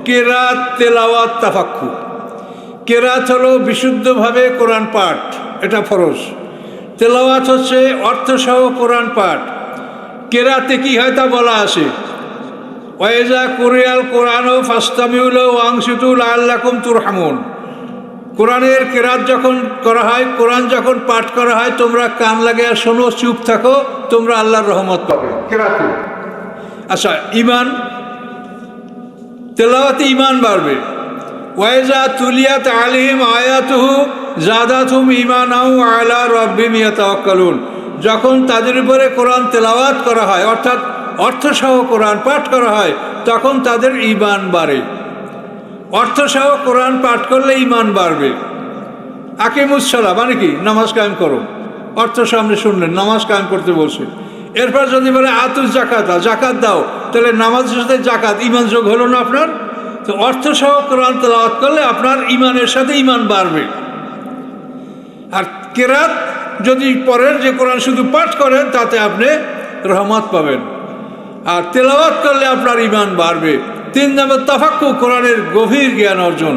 কেরাত, তেলাওয়াত, তাফাক্কুর। কেরাত হলো বিশুদ্ধভাবে কোরআন পাঠ, এটা ফরজ। তেলাওয়াত হচ্ছে অর্থসহ কোরআন পাঠ। কেরাতে কি হয় তা বলা আছে, ওয়াইজা কুরিয়াল কোরআনও ফাস্তামিউ লাহু ওয়ানসিতু লাআল্লাকুম তুরহামুন। কোরআনের কেরাত যখন করা হয়, কোরআন যখন পাঠ করা হয়, তোমরা কান লাগিয়ে শোনো, চুপ থাকো, তোমরা আল্লাহর রহমত পাবে। কেরাতে। আচ্ছা, ইমান, তেলাওয়াতে ইমান বাড়বে। ওয়াইজা তুলিয়াত আলাইহিম আয়াতুহু যাদাতুহুম ঈমানাও আলা রাব্বিহিম ইয়াতাওয়াক্কালুন। যখন তাদের উপরে কোরআন তেলাওয়াত করা হয়, অর্থাৎ অর্থসহ কোরআন পাঠ করা হয়, তখন তাদের ঈমান বাড়ে। অর্থসহ কোরআন পাঠ করলে ঈমান বাড়বে। আকিমুস সালাহ মানে কি? নামাজ কায়েম করো। অর্থ সামনে শুনলেন, নামাজ কায়েম করতে বলছে। এরপর যদি বলে আতুস জাকাত, জাকাত দাও, তাহলে নামাজের সাথে জাকাত, ঈমান যোগ হলো না আপনার? তো অর্থসহ কোরআন তেলাওয়াত করলে আপনার ঈমানের সাথে ঈমান বাড়বে। আর কেরাত যদি পড়েন, যে কোরআন শুধু পাঠ করেন, তাতে আপনি রহমত পাবেন। আর তেলাওয়াত করলে আপনার ঈমান বাড়বে। 3 নম্বর তাফাক্কুর, কোরআনের গভীর জ্ঞান অর্জন।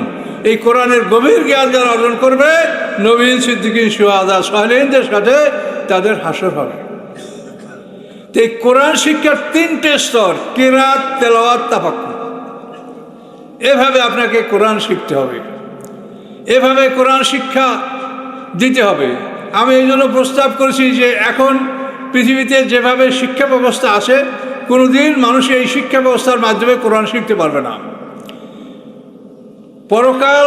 এই কোরআনের গভীর জ্ঞান যারা অর্জন করবে, নবীন, সিদ্দিকিন, শুহাদা, সালেহিনদের সাথে তাদের হাসর হবে। তো এই কোরআন শিক্ষার 3টে স্তর: কেরাত, তেলাওয়াত, তাফাক্কুর। এভাবে আপনাকে কোরআন শিখতে হবে, এভাবে কোরআন শিক্ষা দিতে হবে। আমি এই জন্য প্রস্তাব করেছি যে এখন পৃথিবীতে যেভাবে শিক্ষা ব্যবস্থা আছে, কোনোদিন মানুষ এই শিক্ষা ব্যবস্থার মাধ্যমে কোরআন শিখতে পারবে না। পরকাল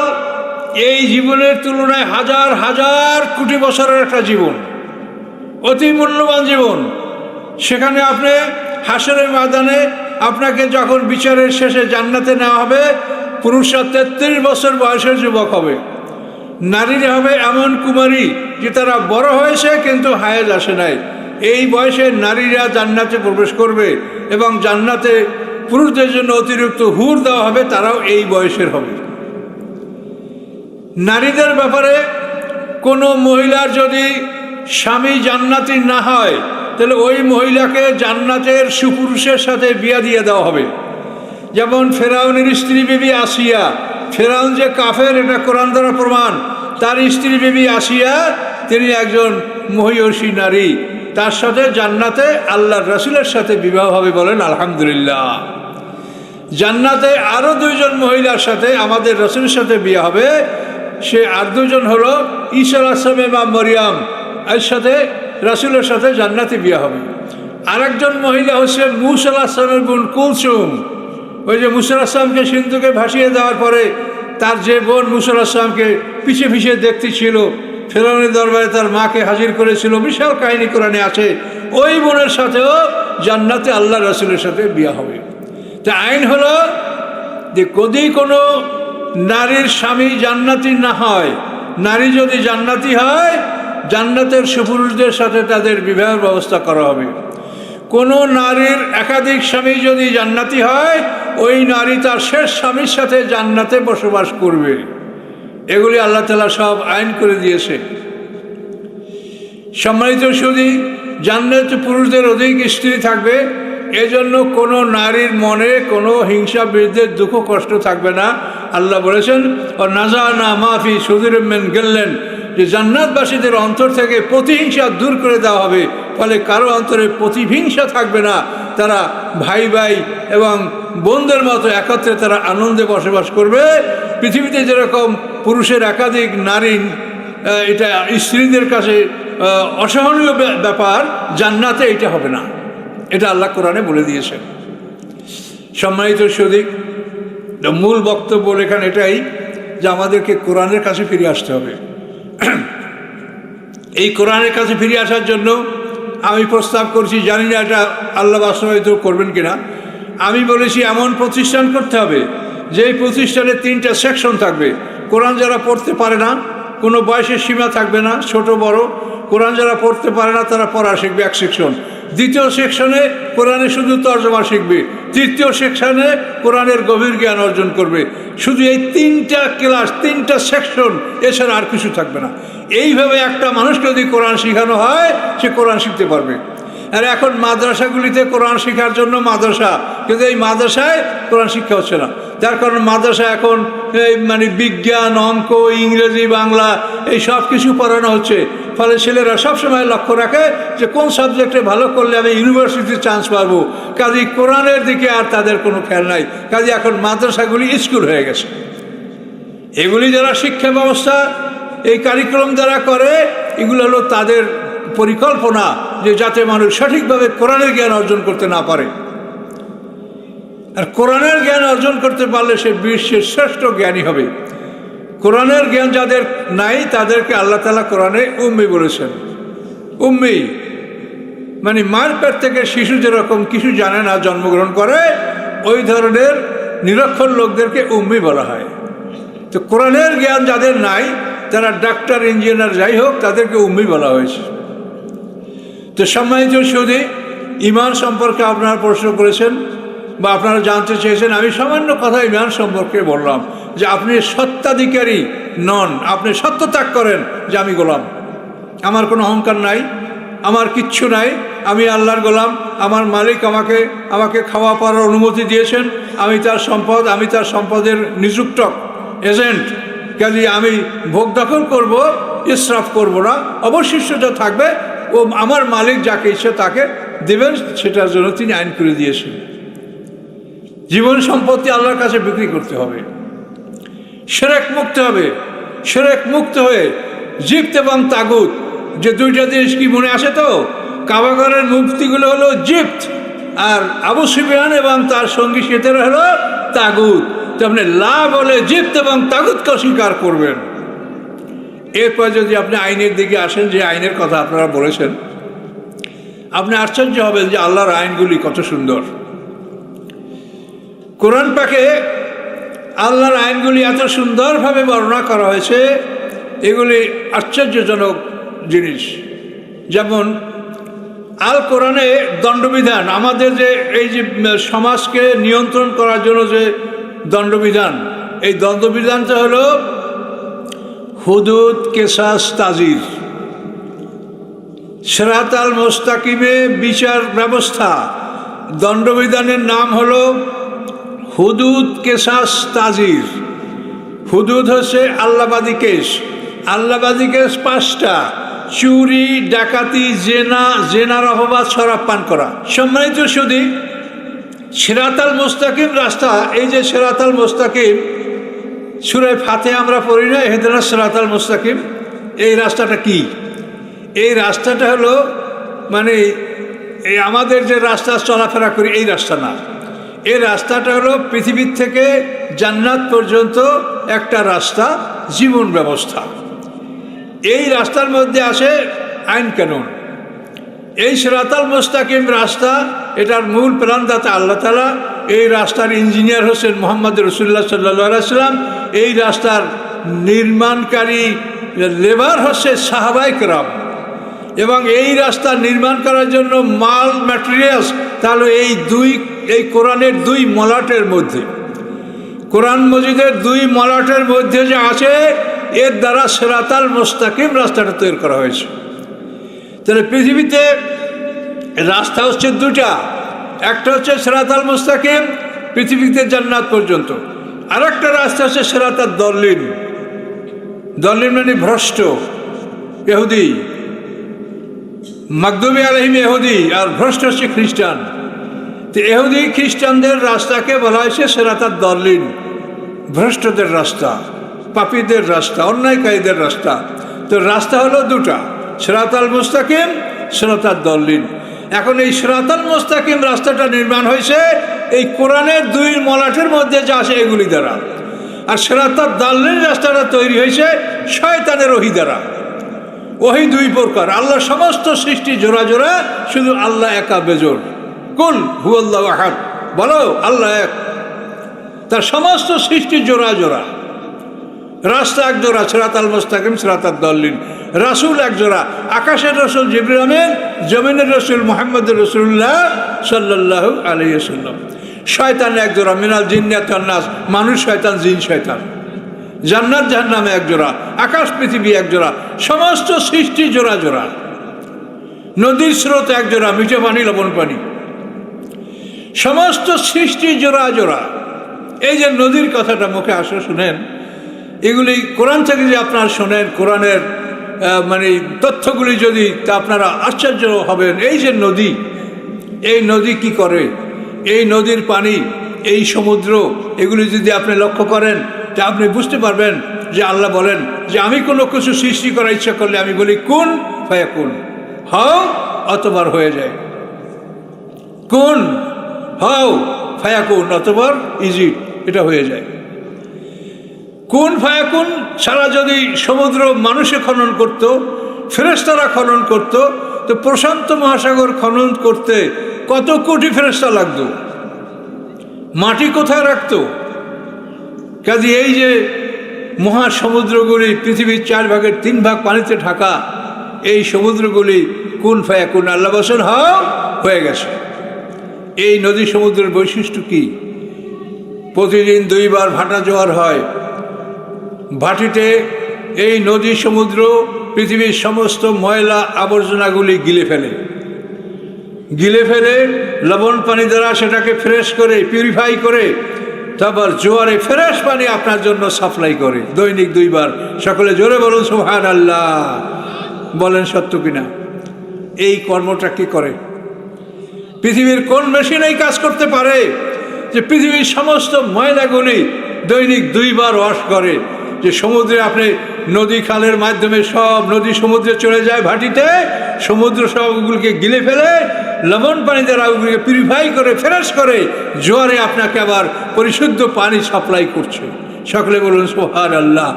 এই জীবনের তুলনায় হাজার হাজার কোটি বছরের একটা জীবন, অতি মূল্যবান জীবন। সেখানে আপনি হাসরের ময়দানে আপনাকে যখন বিচারের শেষে জান্নাতে নেওয়া হবে, পুরুষরা 33 বছর বয়সের যুবক হবে, নারীরা হবে এমন কুমারী যে তারা বড় হয়েছে কিন্তু হায়েজ আসে নাই। এই বয়সে নারীরা জান্নাতে প্রবেশ করবে এবং জান্নাতে পুরুষদের জন্য অতিরিক্ত হুর দেওয়া হবে, তারাও এই বয়সের হবে। নারীদের ব্যাপারে কোনো মহিলার যদি স্বামী জান্নাতি না হয়, তাহলে ওই মহিলাকে জান্নাতের সুপুরুষের সাথে বিয়া দিয়ে দেওয়া হবে। যেমন ফেরাউনের স্ত্রী বিবি আসিয়া, ফেরাউন যে কাফের এটা কোরআন দ্বারা প্রমাণ, তার স্ত্রী বিবি আসিয়া তিনি একজন মহিয়সী নারী, তার সাথে জান্নাতে আল্লাহর রাসূলের সাথে বিবাহ হবে, বলেন আলহামদুলিল্লাহ। জান্নাতে আরও 2 জন মহিলার সাথে আমাদের রাসূলের সাথে বিয়ে হবে, সে আর 2 জন হলো ঈসা আলাইহিস সালাম বা মরিয়ম, এর সাথে রাসূলের সাথে জান্নাতে বিয়ে হবে। আরেকজন মহিলা হচ্ছে মূসা আলাইহিস সালামের বোন কুলসুম। ওই যে মূসা আলাইহিস সালামকে সিন্ধুকে ভাসিয়ে দেওয়ার পরে তার যে বোন মূসা আলাইহিস সালামকে পিছে পিছে দেখতে ছিল, ফেরাউনের দরবারে তার মাকে হাজির করেছিল, বিশাল কাহিনী কোরআনে আছে। ওই বোনের সাথেও জান্নাতে আল্লাহ রাসূলের সাথে বিয়ে হবে। তা আইন হলো যে যদি কোনো নারীর স্বামী জান্নাতি না হয়, নারী যদি জান্নাতি হয়, জান্নাতের সুপুরুষদের সাথে তাদের বিবাহের ব্যবস্থা করা হবে। কোনো নারীর একাধিক স্বামী যদি জান্নাতি হয়, ওই নারী তার শেষ স্বামীর সাথে জান্নাতে বসবাস করবে। এগুলি আল্লাহ তাআলা সব আইন করে দিয়েছে। সম্মানিত সুধী, জান্নাতে পুরুষদের অধিক স্ত্রী থাকবে, এজন্য কোনো নারীর মনে কোনো হিংসা বিদ্বেষ দুঃখ কষ্ট থাকবে না। আল্লাহ বলেছেন ও নাজানা মাফি সুদূরিম মিন গিল্লিন, যে জান্নাতবাসীদের অন্তর থেকে প্রতিহিংসা দূর করে দেওয়া হবে, ফলে কারো অন্তরে প্রতিহিংসা থাকবে না। তারা ভাই ভাই এবং বোনদের মতো একত্রে তারা আনন্দে বসবাস করবে। পৃথিবীতে যেরকম পুরুষের একাধিক নারী এটা স্ত্রীদের কাছে অসহনীয় ব্যাপার, জান্নাতে এটা হবে না, এটা আল্লাহ কোরআনে বলে দিয়েছেন। সম্মানিত সুধী, মূল বক্তব্য এখানে এটাই যে আমাদেরকে কোরআনের কাছে ফিরে আসতে হবে। এই কোরআনের কাছে ফিরে আসার জন্য আমি প্রস্তাব করছি, জানি না এটা আল্লাহ বাস্তবায়িত করবেন কিনা। আমি বলেছি এমন প্রতিষ্ঠান করতে হবে যে এই প্রতিষ্ঠানে 3টা সেকশন থাকবে। কোরআন যারা পড়তে পারে না, কোনো বয়সের সীমা থাকবে না, ছোট বড়। কোরআন যারা পড়তে পারে না তারা পড়া শিখবে, 1 সেকশন। 2য় সেকশনে কোরআনে শুধু তর্জমা শিখবে। 3য় সেকশনে কোরআনের গভীর জ্ঞান অর্জন করবে। শুধু এই 3টা ক্লাস, 3টা সেকশন, এছাড়া আর কিছু থাকবে না। এইভাবে একটা মানুষকে যদি কোরআন শেখানো হয়, সে কোরআন শিখতে পারবে। আর এখন মাদ্রাসাগুলিতে কোরআন শেখার জন্য মাদ্রাসা, কিন্তু এই মাদ্রাসায় কোরআন শিক্ষা হচ্ছে না। যার কারণে মাদ্রাসা এখন মানে বিজ্ঞান, অঙ্ক, ইংরেজি, বাংলা এই সব কিছু পড়ানো হচ্ছে। ফলে ছেলেরা সবসময় লক্ষ্য রাখে যে কোন সাবজেক্টে ভালো করলে আমি ইউনিভার্সিটির চান্স পাবো। কাজেই কোরআনের দিকে আর তাদের কোনো খেয়াল নাই। কাজে এখন মাদ্রাসাগুলি স্কুল হয়ে গেছে। এগুলি যারা শিক্ষা ব্যবস্থা এই কারিকুলাম যারা করে, এগুলো হলো তাদের পরিকল্পনা যে যাতে মানুষ সঠিকভাবে কোরআনের জ্ঞান অর্জন করতে না পারে। আর কোরআনের জ্ঞান অর্জন করতে পারলে সে বিশ্বের শ্রেষ্ঠ জ্ঞানী হবে। কোরআনের জ্ঞান যাদের নাই তাদেরকে আল্লাহ তাআলা কোরআনে উম্মি বলেছেন। উম্মি মানে মায়ের পেট থেকে শিশু যেরকম কিছু জানে না জন্মগ্রহণ করে, ওই ধরনের নিরক্ষর লোকদেরকে উম্মি বলা হয়। তো কোরআনের জ্ঞান যাদের নাই, তারা ডাক্তার, ইঞ্জিনিয়ার যাই হোক, তাদেরকে উম্মি বলা হয়েছে। তো সম্মানিত সুধী, ঈমান সম্পর্কে আপনারা প্রশ্ন করেছেন বা আপনারা জানতে চেয়েছেন। আমি সামান্য কথা ঈমান সম্পর্কে বললাম যে আপনি সত্ত্বাধিকারী নন, আপনি সত্য ত্যাগ করেন যে আমি গোলাম, আমার কোনো অহংকার নাই, আমার কিচ্ছু নাই, আমি আল্লাহর গোলাম, আমার মালিক আমাকে খাওয়া পড়ার অনুমতি দিয়েছেন, আমি তার সম্পদ, আমি তার সম্পদের নিযুক্ত এজেন্ট। কাজে আমি ভোগ দখল করব, ইসরাফ করব না, অবশিষ্টটা থাকবে ও আমার মালিক যাকে ইচ্ছে তাকে দেবেন, সেটার জন্য তিনি আইন করে দিয়েছেন। জীবন সম্পত্তি আল্লাহর কাছে বিক্রি করতে হবে, শিরক মুক্ত হবে। শিরক মুক্ত হয়ে জিপ্ত এবং তাগুত, যে 2টা জিনিস কি মনে আসে তো? কাবাগরের মুফতিগুলো হলো জিপ্ত, আর আবু সুফিয়ান এবং তার সঙ্গী সাথীরা হলো তাগুত। তো আপনি লা বলে জিপ্ত এবং তাগুতকে অস্বীকার করবেন। এরপর যদি আপনি আইনের দিকে আসেন, যে আইনের কথা আপনারা বলেছেন, আপনি আশ্চর্য হবেন যে আল্লাহর আইনগুলি কত সুন্দর। কোরআন পাকে আল্লাহর আইনগুলি এত সুন্দরভাবে বর্ণনা করা হয়েছে, এগুলি আশ্চর্যজনক জিনিস। যেমন আল কোরআনে দণ্ডবিধান, আমাদের যে এই যে সমাজকে নিয়ন্ত্রণ করার জন্য যে দণ্ডবিধান, এই দণ্ডবিধানটা হলো হুদুদ, কেসাস, তাজির। সিরাত আল মুস্তাকিমে বিচার ব্যবস্থা, দণ্ডবিধানের নাম হলো হুদুদ, কেসাস, তাজির। হুদুদ হচ্ছে আল্লাহবাদী কেস। আল্লাহবাদী কেস 5টা: চুরি, ডাকাতি, জেনা, জেনার অপবাদ, শরাব পান করা। সম্মানিত সুধী, সিরাত আল মুস্তাকিম রাস্তা, এই যে সিরাত আল মুস্তাকিম, সূরা ফাতিহা আমরা পড়ি না, ইহদিনাস সিরাতাল মুস্তাকিম, এই রাস্তাটা কি? এই রাস্তাটা হলো মানে এই আমাদের যে রাস্তা চলাফেরা করি এই রাস্তা না। এই রাস্তাটা হলো পৃথিবীর থেকে জান্নাত পর্যন্ত একটা রাস্তা, জীবন ব্যবস্থা। এই রাস্তার মধ্যে আসে আইন কানুন। এই সিরাতাল মুস্তাকিম রাস্তা, এটার মূল প্রাণদাতা আল্লাহ তাআলা। এই রাস্তার ইঞ্জিনিয়ার হচ্ছেন মুহাম্মদ রাসূলুল্লাহ সাল্লাল্লাহু আলাইহি ওয়াসাল্লাম। এই রাস্তার নির্মাণকারী লেবার হচ্ছে সাহাবায়ে কেরাম। এবং এই রাস্তা নির্মাণ করার জন্য মাল ম্যাটেরিয়ালস, তাহলে এই কোরআনের 2 মলাটের মধ্যে, কোরআন মজিদের 2 মলাটের মধ্যে যে আছে, এর দ্বারা সিরাতাল মুস্তাকিম রাস্তাটা তৈরি করা হয়েছে। তাহলে পৃথিবীতে রাস্তা হচ্ছে 2টা, একটা হচ্ছে সিরাতাল মুস্তাকিম পৃথিবীতে জান্নাত পর্যন্ত, আর একটা রাস্তা হচ্ছে সিরাতাদ দল্লিন। দল্লিন মানে ভ্রষ্ট, ইহুদি, মাগদুবি আলাইহিম ইহুদি, আর ভ্রষ্ট হচ্ছে খ্রিস্টান। তো ইহুদি খ্রিস্টানদের রাস্তাকে বলা হয়েছে সিরাতাদ দল্লিন, ভ্রষ্টদের রাস্তা, পাপীদের রাস্তা, অন্যায়কারীদের রাস্তা। তো রাস্তা হলো 2টা, সিরাতাল মুস্তাকিম, সিরাতাদ দল্লিন। এখন এই সিরাতাল মুস্তাকিম রাস্তাটা নির্মাণ হয়েছে এই কোরআনের 2 মলাটের মধ্যে যা আছে এগুলি দ্বারা। আর সিরাতাদ দল্লিন রাস্তাটা তৈরি হয়েছে শয়তানের ওহী দ্বারা। ওহী 2 প্রকার, আল্লাহ সমস্ত সৃষ্টি জোড়া জোড়া, শুধু আল্লাহ একা বেজোড়। কুল হুয়াল্লাহু আহাদ, বলো আল্লাহ এক। তার সমস্ত সৃষ্টি জোড়া জোড়া। রাস্তা এক জোড়া, সিরাতাল মুস্তাকিম, সিরাতাদ দল্লিন। রাসূল এক জোড়া, আকাশের রাসূল জিবরিল আমিন, জমিনের রাসূল মুহাম্মদুর রাসূলুল্লাহ সাল্লাল্লাহু আলাইহি ওয়াসাল্লাম। শয়তান এক জোড়া, মিনাল জিন্নাতি ওয়ান নাস, মানুষ শয়তান, জিন শয়তান। জান্নাত জাহান্নাম এক জোড়া, আকাশ পৃথিবী এক জোড়া, সমস্ত সৃষ্টি জোড়া জোড়া। নদীর স্রোত এক জোড়া, মিঠে পানি, লবণ পানি, সমস্ত সৃষ্টি জোড়া জোড়া। এই যে নদীর কথাটা মুখে আসে, শুনেন, এগুলি কোরআন থেকে যে আপনারা শোনেন, কোরআনের মানে তথ্যগুলি যদি, তা আপনারা আশ্চর্য হবেন। এই যে নদী, এই নদী কি করে? এই নদীর পানি, এই সমুদ্র, এগুলি যদি আপনি লক্ষ্য করেন, তা আপনি বুঝতে পারবেন যে আল্লাহ বলেন যে আমি কোনো কিছু সৃষ্টি করার ইচ্ছা করলে আমি বলি কুন ফায়াকুন, হও, অতবার হয়ে যায়। কুন, হও, ফায়াকুন, অতবার ইজি, এটা হয়ে যায়। কুন ফায়াকুন ছাড়া যদি সমুদ্র মানুষে খনন করত, ফেরেশতারা খনন করত, তো প্রশান্ত মহাসাগর খনন করতে কত কোটি ফেরেশতা লাগতো, মাটি কোথায় রাখতো? কাজে এই যে মহাসমুদ্রগুলি, পৃথিবীর 4 ভাগের 3 ভাগ পানিতে ঢাকা, এই সমুদ্রগুলি কুন ফায়াকুন, আল্লাহ বলেন হও, হয়ে গেছে। এই নদী সমুদ্রের বৈশিষ্ট্য কি? প্রতিদিন 2 বার ভাটা জোয়ার হয়। ভাটিতে এই নদী সমুদ্র পৃথিবীর সমস্ত ময়লা আবর্জনাগুলি গিলে ফেলে লবণ পানি দ্বারা সেটাকে ফ্রেশ করে, পিউরিফাই করে, তারপর জোয়ারে ফ্রেশ পানি আপনার জন্য সাপ্লাই করে দৈনিক 2 বার। সকলে জোরে বলুন সুবহানাল্লাহ। বলেন সত্য কিনা? এই কর্মটা কি করে? পৃথিবীর কোন মেশিন এই কাজ করতে পারে যে পৃথিবীর সমস্ত ময়লাগুলি দৈনিক 2 বার ওয়াশ করে? যে সমুদ্রে আপনি নদী খালের মাধ্যমে সব নদী সমুদ্রে চলে যায়, ভাটিতে সমুদ্র সবগুলিকে গিলে ফেলে লবণ পানি দ্বারা ওগুলিকে পিউরিফাই করে ফ্রেশ করে জোয়ারে আপনাকে আবার পরিশুদ্ধ পানি সাপ্লাই করছে। সকলে বলুন সুবহানাল্লাহ।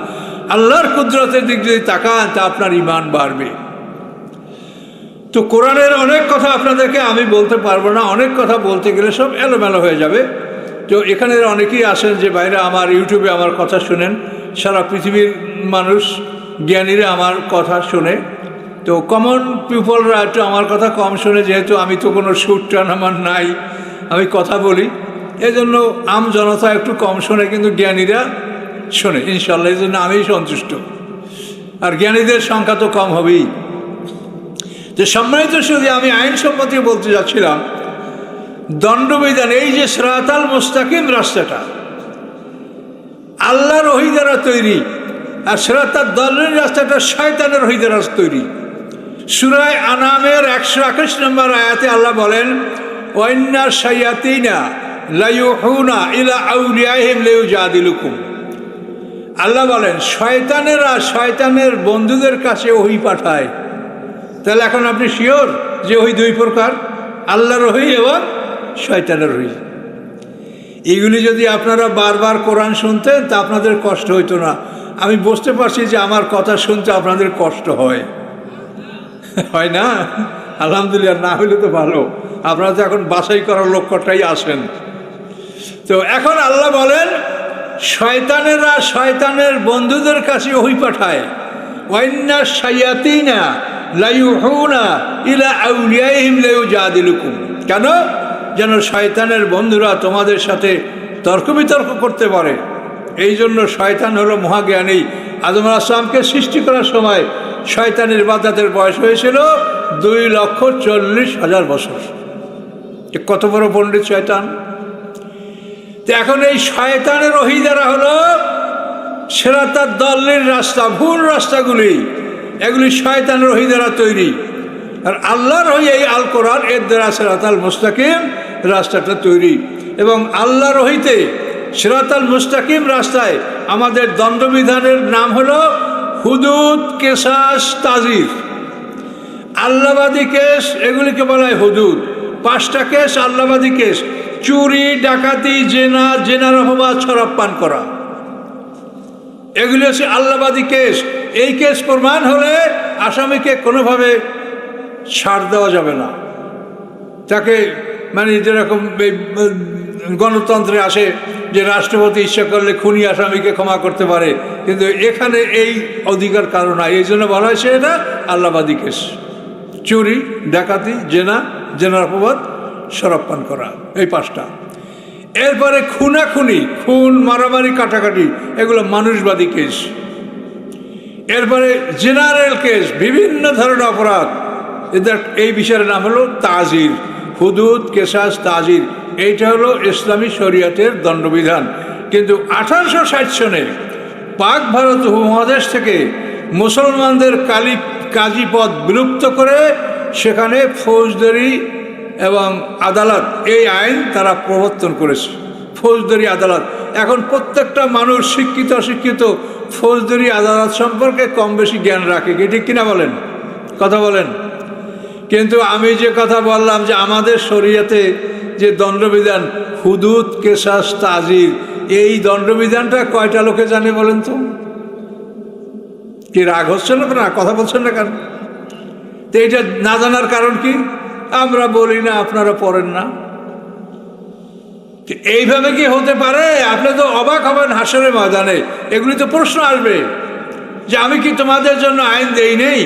আল্লাহর কুদরতের দিক যদি তাকান তা আপনার ঈমান বাড়বে। তো কোরআনের অনেক কথা আপনাদেরকে আমি বলতে পারবো না, অনেক কথা বলতে গেলে সব এলোমেলো হয়ে যাবে। তো এখানে অনেকেই আসেন যে বাইরে আমার ইউটিউবে আমার কথা শুনেন, সারা পৃথিবীর মানুষ জ্ঞানীরা আমার কথা শুনে। তো কমন পিপলরা একটু আমার কথা কম শোনে, যেহেতু আমি তো কোনো সুর টান আমার নাই, আমি কথা বলি, এই জন্য আম জনতা একটু কম শোনে, কিন্তু জ্ঞানীরা শোনে ইনশাল্লাহ। এই জন্য আমি সন্তুষ্ট, আর জ্ঞানীদের সংখ্যা তো কম হবেই। যে সম্মানিত শুধু আমি আইন সম্পর্কে বলতে যাচ্ছিলাম, দণ্ডবিধান, এই যে সিরাতাল মুস্তাকিম রাস্তাটা আল্লাহর ওহী দ্বারা তৈরি, আর সিরাতাল দাল্লিন রাস্তাটা শয়তানের ওহী দ্বারা তৈরি। সূরা আনামের 121 নম্বর আয়াতে আল্লাহ বলেন, ওয়াইন্না শায়াতিনা লায়ুহুনা ইলা আউলিয়াহিম লিউজাদিলুকুম। আল্লাহ বলেন শয়তানেরা শয়তানের বন্ধুদের কাছে ওহী পাঠায়। তাহলে এখন আপনি শিওর যে ওহী দুই প্রকার, আল্লাহর ওহী এবং শয়তানের ওহী। এগুলি যদি আপনারা বারবার কোরআন শুনতেন তা আপনাদের কষ্ট হইতো না। আমি বুঝতে পারছি যে আমার কথা শুনতে আপনাদের কষ্ট হয়, হয় না? আলহামদুলিল্লাহ, না হইলে তো ভালো, আপনারা তো এখন বাছাই করার লক্ষ্যটাই আসেন। তো এখন আল্লাহ বলেন শয়তানেরা শয়তানের বন্ধুদের কাছে ওহী পাঠায়। ওয়াইন্না শায়াতিনা লায়ুহুনা ইলা আউলিয়াহিম লিউজাদিলুকুম। কেন? যেন শয়তানের বন্ধুরা তোমাদের সাথে তর্ক বিতর্ক করতে পারে। এই জন্য শয়তান হলো মহাজ্ঞানী। আদম আলাইহিস সালামকে সৃষ্টি করার সময় শয়তানের ইবাদতের বয়স হয়েছিল 2,40,000 বছর। কত বড় পণ্ডিত শয়তান! তো এখন এই শয়তানের ওহী দ্বারা হলো সিরাতাদ দাল্লিন রাস্তা, ভুল রাস্তাগুলি, এগুলি শয়তানের ওহী দ্বারা তৈরি। আর আল্লাহর ওহী এই আল কোরআন, এর দ্বারা সিরাতাল মুস্তাকিম রাস্তাটা তৈরি। এবং আল্লাহর ওহীতে সিরাতাল মুস্তাকিম রাস্তায় আমাদের দণ্ডবিধানের নাম হলো হুদুদ, কেসাস, তাজির। আল্লাহবাদী কেস এগুলিকে বলা হয় হুদুদ। 5টা কেস আল্লাহবাদী কেস: চুরি, ডাকাতি, জেনা, জেনার অপবাদ, শরাব পান করা, এগুলি হচ্ছে আল্লাহবাদী কেস। এই কেস প্রমাণ হলে আসামিকে কোনোভাবে ছাড় দেওয়া যাবে না। তাকে মানে যেরকম গণতন্ত্রে আসে যে রাষ্ট্রপতি ইচ্ছা করলে খুনি আসামিকে ক্ষমা করতে পারে, কিন্তু এখানে এই অধিকার কারো নাই। এই জন্য বলা হয়েছে এটা আল্লাহবাদী কেস। চুরি, ডাকাতি, জেনা, জেনার অপবাদ, শরাব পান করা, এই 5টা। এরপরে খুনাখুনি, খুন, মারামারি, কাটাকাটি, এগুলো মানুষবাদী কেস। এরপরে জেনারেল কেস, বিভিন্ন ধরনের অপরাধ, এদের এই বিষয়ের নাম হলো তাজির। হুদুদ, কেসাস, তাজির, এইটা হলো ইসলামী শরিয়তের দণ্ডবিধান। কিন্তু 1860 সনে পাক ভারত উপমহাদেশ থেকে মুসলমানদের কাজী পদ বিলুপ্ত করে সেখানে ফৌজদারি এবং আদালত, এই আইন তারা প্রবর্তন করেছে। ফৌজদারি আদালত, এখন প্রত্যেকটা মানুষ শিক্ষিত অশিক্ষিত ফৌজদারি আদালত সম্পর্কে কম বেশি জ্ঞান রাখে, কি ঠিক কিনা বলেন? কথা বলেন। কিন্তু আমি যে কথা বললাম যে আমাদের শরীয়তে যে দণ্ডবিধান হুদুদ, কেসাস, তাজির, এই দণ্ডবিধানটা কয়টা লোকে জানে বলেন তো? কি রাগ হচ্ছে না? কথা বলছেন না কেন? তো এইটা না জানার কারণ কি? আমরা বলি না, আপনারা পড়েন না। এইভাবে কি হতে পারে? আপনি তো অবাক হবেন হাসরের ময়দানে। এগুলি তো প্রশ্ন আসবে যে আমি কি তোমাদের জন্য আইন দেই নেই?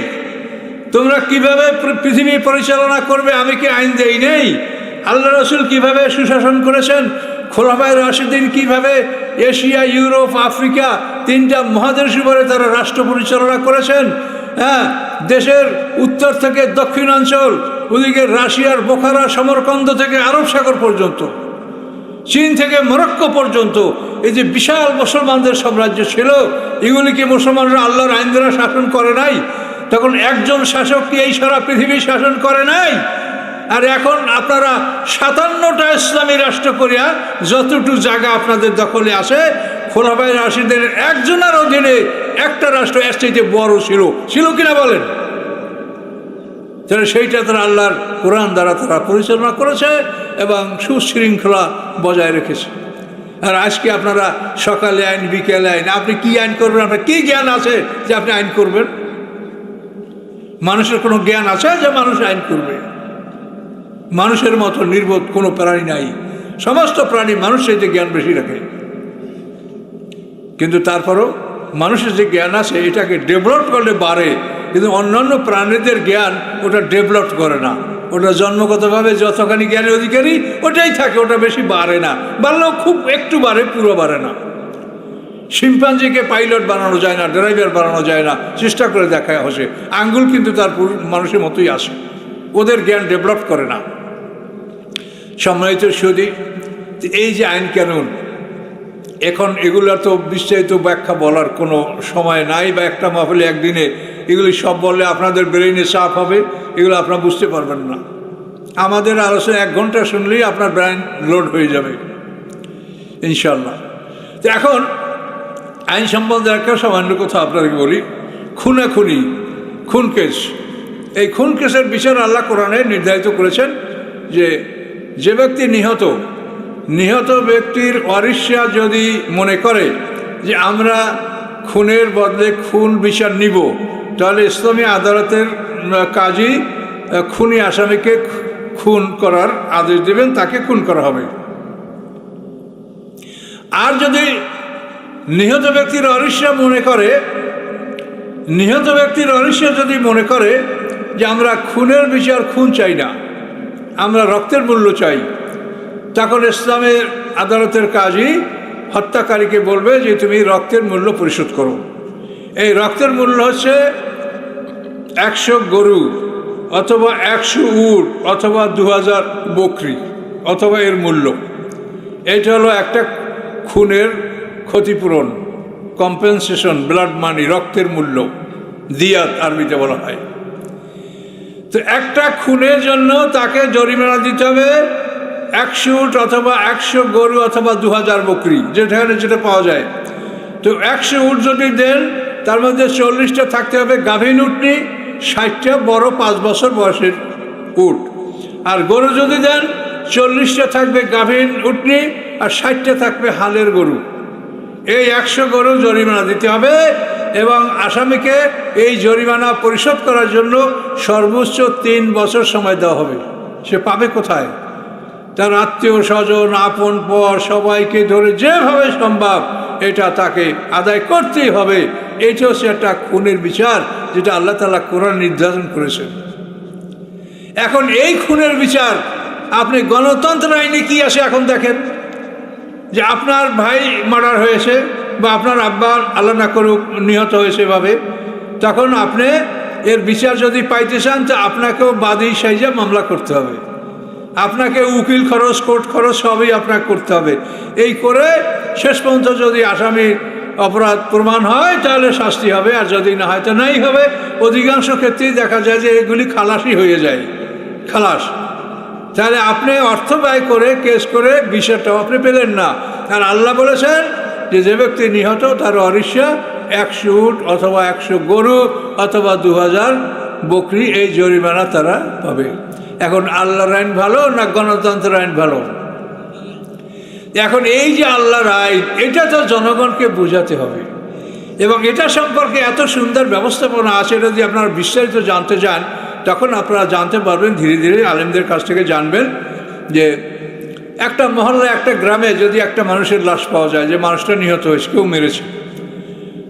তোমরা কিভাবে পৃথিবী পরিচালনা করবে, আমি কি আইন দেই নেই? আল্লাহ রসুল কিভাবে সুশাসন করেছেন, খোলাফায়ে রাশিদিন কিভাবে এশিয়া, ইউরোপ, আফ্রিকা 3টা মহাদেশ উপরে তারা রাষ্ট্র পরিচালনা করেছেন। হ্যাঁ, দেশের উত্তর থেকে দক্ষিণাঞ্চল, ওদিকে রাশিয়ার বোখারা, সমরকন্দ থেকে আরব সাগর পর্যন্ত, চীন থেকে মরক্কো পর্যন্ত, এই যে বিশাল মুসলমানদের সাম্রাজ্য ছিল, এগুলিকে মুসলমানরা আল্লাহর আইন দ্বারা শাসন করে নাই? তখন একজন শাসক কি এই সারা পৃথিবী শাসন করে নাই? আর এখন আপনারা 57টা ইসলামী রাষ্ট্র করিয়া যতটুকু জায়গা আপনাদের দখলে আসে, খোলাফায়ে রাশিদের একজনের অধীনে একটা রাষ্ট্র এর চাইতে বড় ছিল কিনা বলেন? তাহলে সেইটা তারা আল্লাহর কোরআন দ্বারা তারা পরিচালনা করেছে এবং সুশৃঙ্খলা বজায় রেখেছে। আর আজকে আপনারা সকালে আইন বিকেলে আইন, আপনি কি আইন করবেন? আপনার কি জ্ঞান আছে যে আপনি আইন করবেন? মানুষের কোনো জ্ঞান আছে যে মানুষ আইন করবে? মানুষের মতো নির্বোধ কোনো প্রাণী নাই। সমস্ত প্রাণী মানুষের যে জ্ঞান বেশি রাখে, কিন্তু তারপরও মানুষের যে জ্ঞান আছে এটাকে ডেভেলপ করলে বাড়ে, কিন্তু অন্যান্য প্রাণীদের জ্ঞান ওটা ডেভেলপ করে না। ওটা জন্মগতভাবে যতখানি জ্ঞানের অধিকারী ওটাই থাকে, ওটা বেশি বাড়ে না, বাড়লেও খুব একটু বাড়ে, পুরো বাড়ে না। শিম্পাঞ্জিকে পাইলট বানানো যায় না, ড্রাইভার বানানো যায় না, চেষ্টা করে দেখা হচ্ছে, আঙ্গুল কিন্তু তার মানুষের মতোই আসে, ওদের জ্ঞান ডেভেলপ করে না। সম্মানিত সুধী, এই যে আইন কানুন, এখন এগুলো তো বিস্তারিত ব্যাখ্যা বলার কোনো সময় নাই, বা একটা মাহফিলে একদিনে এগুলি সব বললে আপনাদের ব্রেইনে চাপ হবে, এগুলো আপনারা বুঝতে পারবেন না। আমাদের আলোচনা 1 ঘন্টা শুনলেই আপনার ব্রেইন লোড হয়ে যাবে ইনশাল্লাহ। তো এখন আইন সম্বন্ধে একটা সামান্য কথা আপনাদেরকে বলি। খুনাখুনি, খুন কেস, এই খুন কেসের বিচার আল্লাহ কোরআনে নির্ধারিত করেছেন যে যে ব্যক্তি নিহত ব্যক্তির ওয়ারিশরা যদি মনে করে যে আমরা খুনের বদলে খুন বিচার নিব, তাহলে ইসলামী আদালতের কাজী খুনি আসামিকে খুন করার আদেশ দেবেন, তাকে খুন করা হবে। আর যদি নিহত ব্যক্তির ওয়ারিশরা যদি মনে করে যে আমরা খুনের বিচার, খুন চাই না, আমরা রক্তের মূল্য চাই, তখন ইসলামের আদালতের কাজী হত্যাকারীকে বলবে যে তুমি রক্তের মূল্য পরিশোধ করো। এই রক্তের মূল্য হচ্ছে 100 গরু অথবা 100 উট অথবা 2000 বকরি অথবা এর মূল্য। এটা হলো একটা খুনের ক্ষতিপূরণ, কম্পেনসেশন, ব্লাড মানি, রক্তের মূল্য, দিয়াত আরবিতে বলা হয়। তো একটা খুনের জন্য তাকে জরিমানা দিতে হবে 100 উট অথবা 100 গরু অথবা 2000 বকরি, যেটা পাওয়া যায়। তো 100 উট যদি দেন, তার মধ্যে 40টা থাকতে হবে গাভীন উটনি, 60টা বড় 5 বছর বয়সের উট। আর গরু যদি দেন, 40টা থাকবে গাভীন উটনি আর 60টা থাকবে হালের গরু। এই 100 গরু জরিমানা দিতে হবে এবং আসামিকে এই জরিমানা পরিশোধ করার জন্য সর্বোচ্চ 3 বছর সময় দেওয়া হবে। সে পাবে কোথায়? তার আত্মীয় স্বজন, আপন পর সবাইকে ধরে যেভাবে সম্ভব এটা তাকে আদায় করতেই হবে। এটা হচ্ছে একটা খুনের বিচার, যেটা আল্লাহ তাআলা কোরআন নির্ধারণ করেছেন। এখন এই খুনের বিচার আপনি গণতন্ত্র আইনে কি আসে এখন দেখেন, যে আপনার ভাই মার্ডার হয়েছে বা আপনার আব্বা আল্লাহ না করুক নিহত হয়েছে এভাবে, তখন আপনি এর বিচার যদি পাইতে চান তো আপনাকেও বাদী সাইজা মামলা করতে হবে, আপনাকে উকিল খরচ, কোর্ট খরচ সবই আপনাকে করতে হবে। এই করে শেষ পর্যন্ত যদি আসামি অপরাধ প্রমাণ হয় তাহলে শাস্তি হবে, আর যদি না হয় তো নাই হবে। অধিকাংশ ক্ষেত্রেই দেখা যায় যে এগুলি খালাসই হয়ে যায়, খালাস। তাহলে আপনি অর্থ ব্যয় করে কেস করে বিচারটাও আপনি পেলেন না। আর আল্লাহ বলেছেন যে যে ব্যক্তি নিহত তার ওয়ারিশরা 100 উট অথবা 100 গরু অথবা 2000 বকরি এই জরিমানা তারা পাবে। এখন আল্লাহর আইন ভালো না গণতন্ত্রের আইন ভালো? এখন এই যে আল্লাহর আইন, এটা তো জনগণকে বোঝাতে হবে, এবং এটা সম্পর্কে এত সুন্দর ব্যবস্থাপনা আছে। এটা যদি আপনারা বিস্তারিত জানতে চান তখন আপনারা জানতে পারবেন, ধীরে ধীরে আলেমদের কাছ থেকে জানবেন যে একটা মহল্লায়, একটা গ্রামে যদি একটা মানুষের লাশ পাওয়া যায়, যে মানুষটা নিহত হয়েছে, কেউ মেরেছে,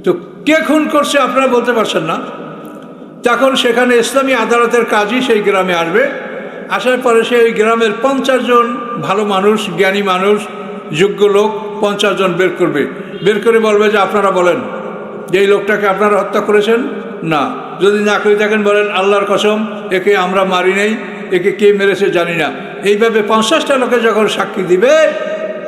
তো কে খুন করছে আপনারা বলতে পারছেন না। তখন সেখানে ইসলামী আদালতের কাজী সেই গ্রামে আসবে, আসার পরে সেই গ্রামের 50 জন ভালো মানুষ, জ্ঞানী মানুষ, যোগ্য লোক 50 জন বের করে বলবে যে আপনারা বলেন যে এই লোকটাকে আপনারা হত্যা করেছেন না। যদি না করে থাকেন বলেন আল্লাহর কসম একে আমরা মারি নাই, একে কে মেরেছে জানি না। এইভাবে 50টা লোকে যখন সাক্ষী দিবে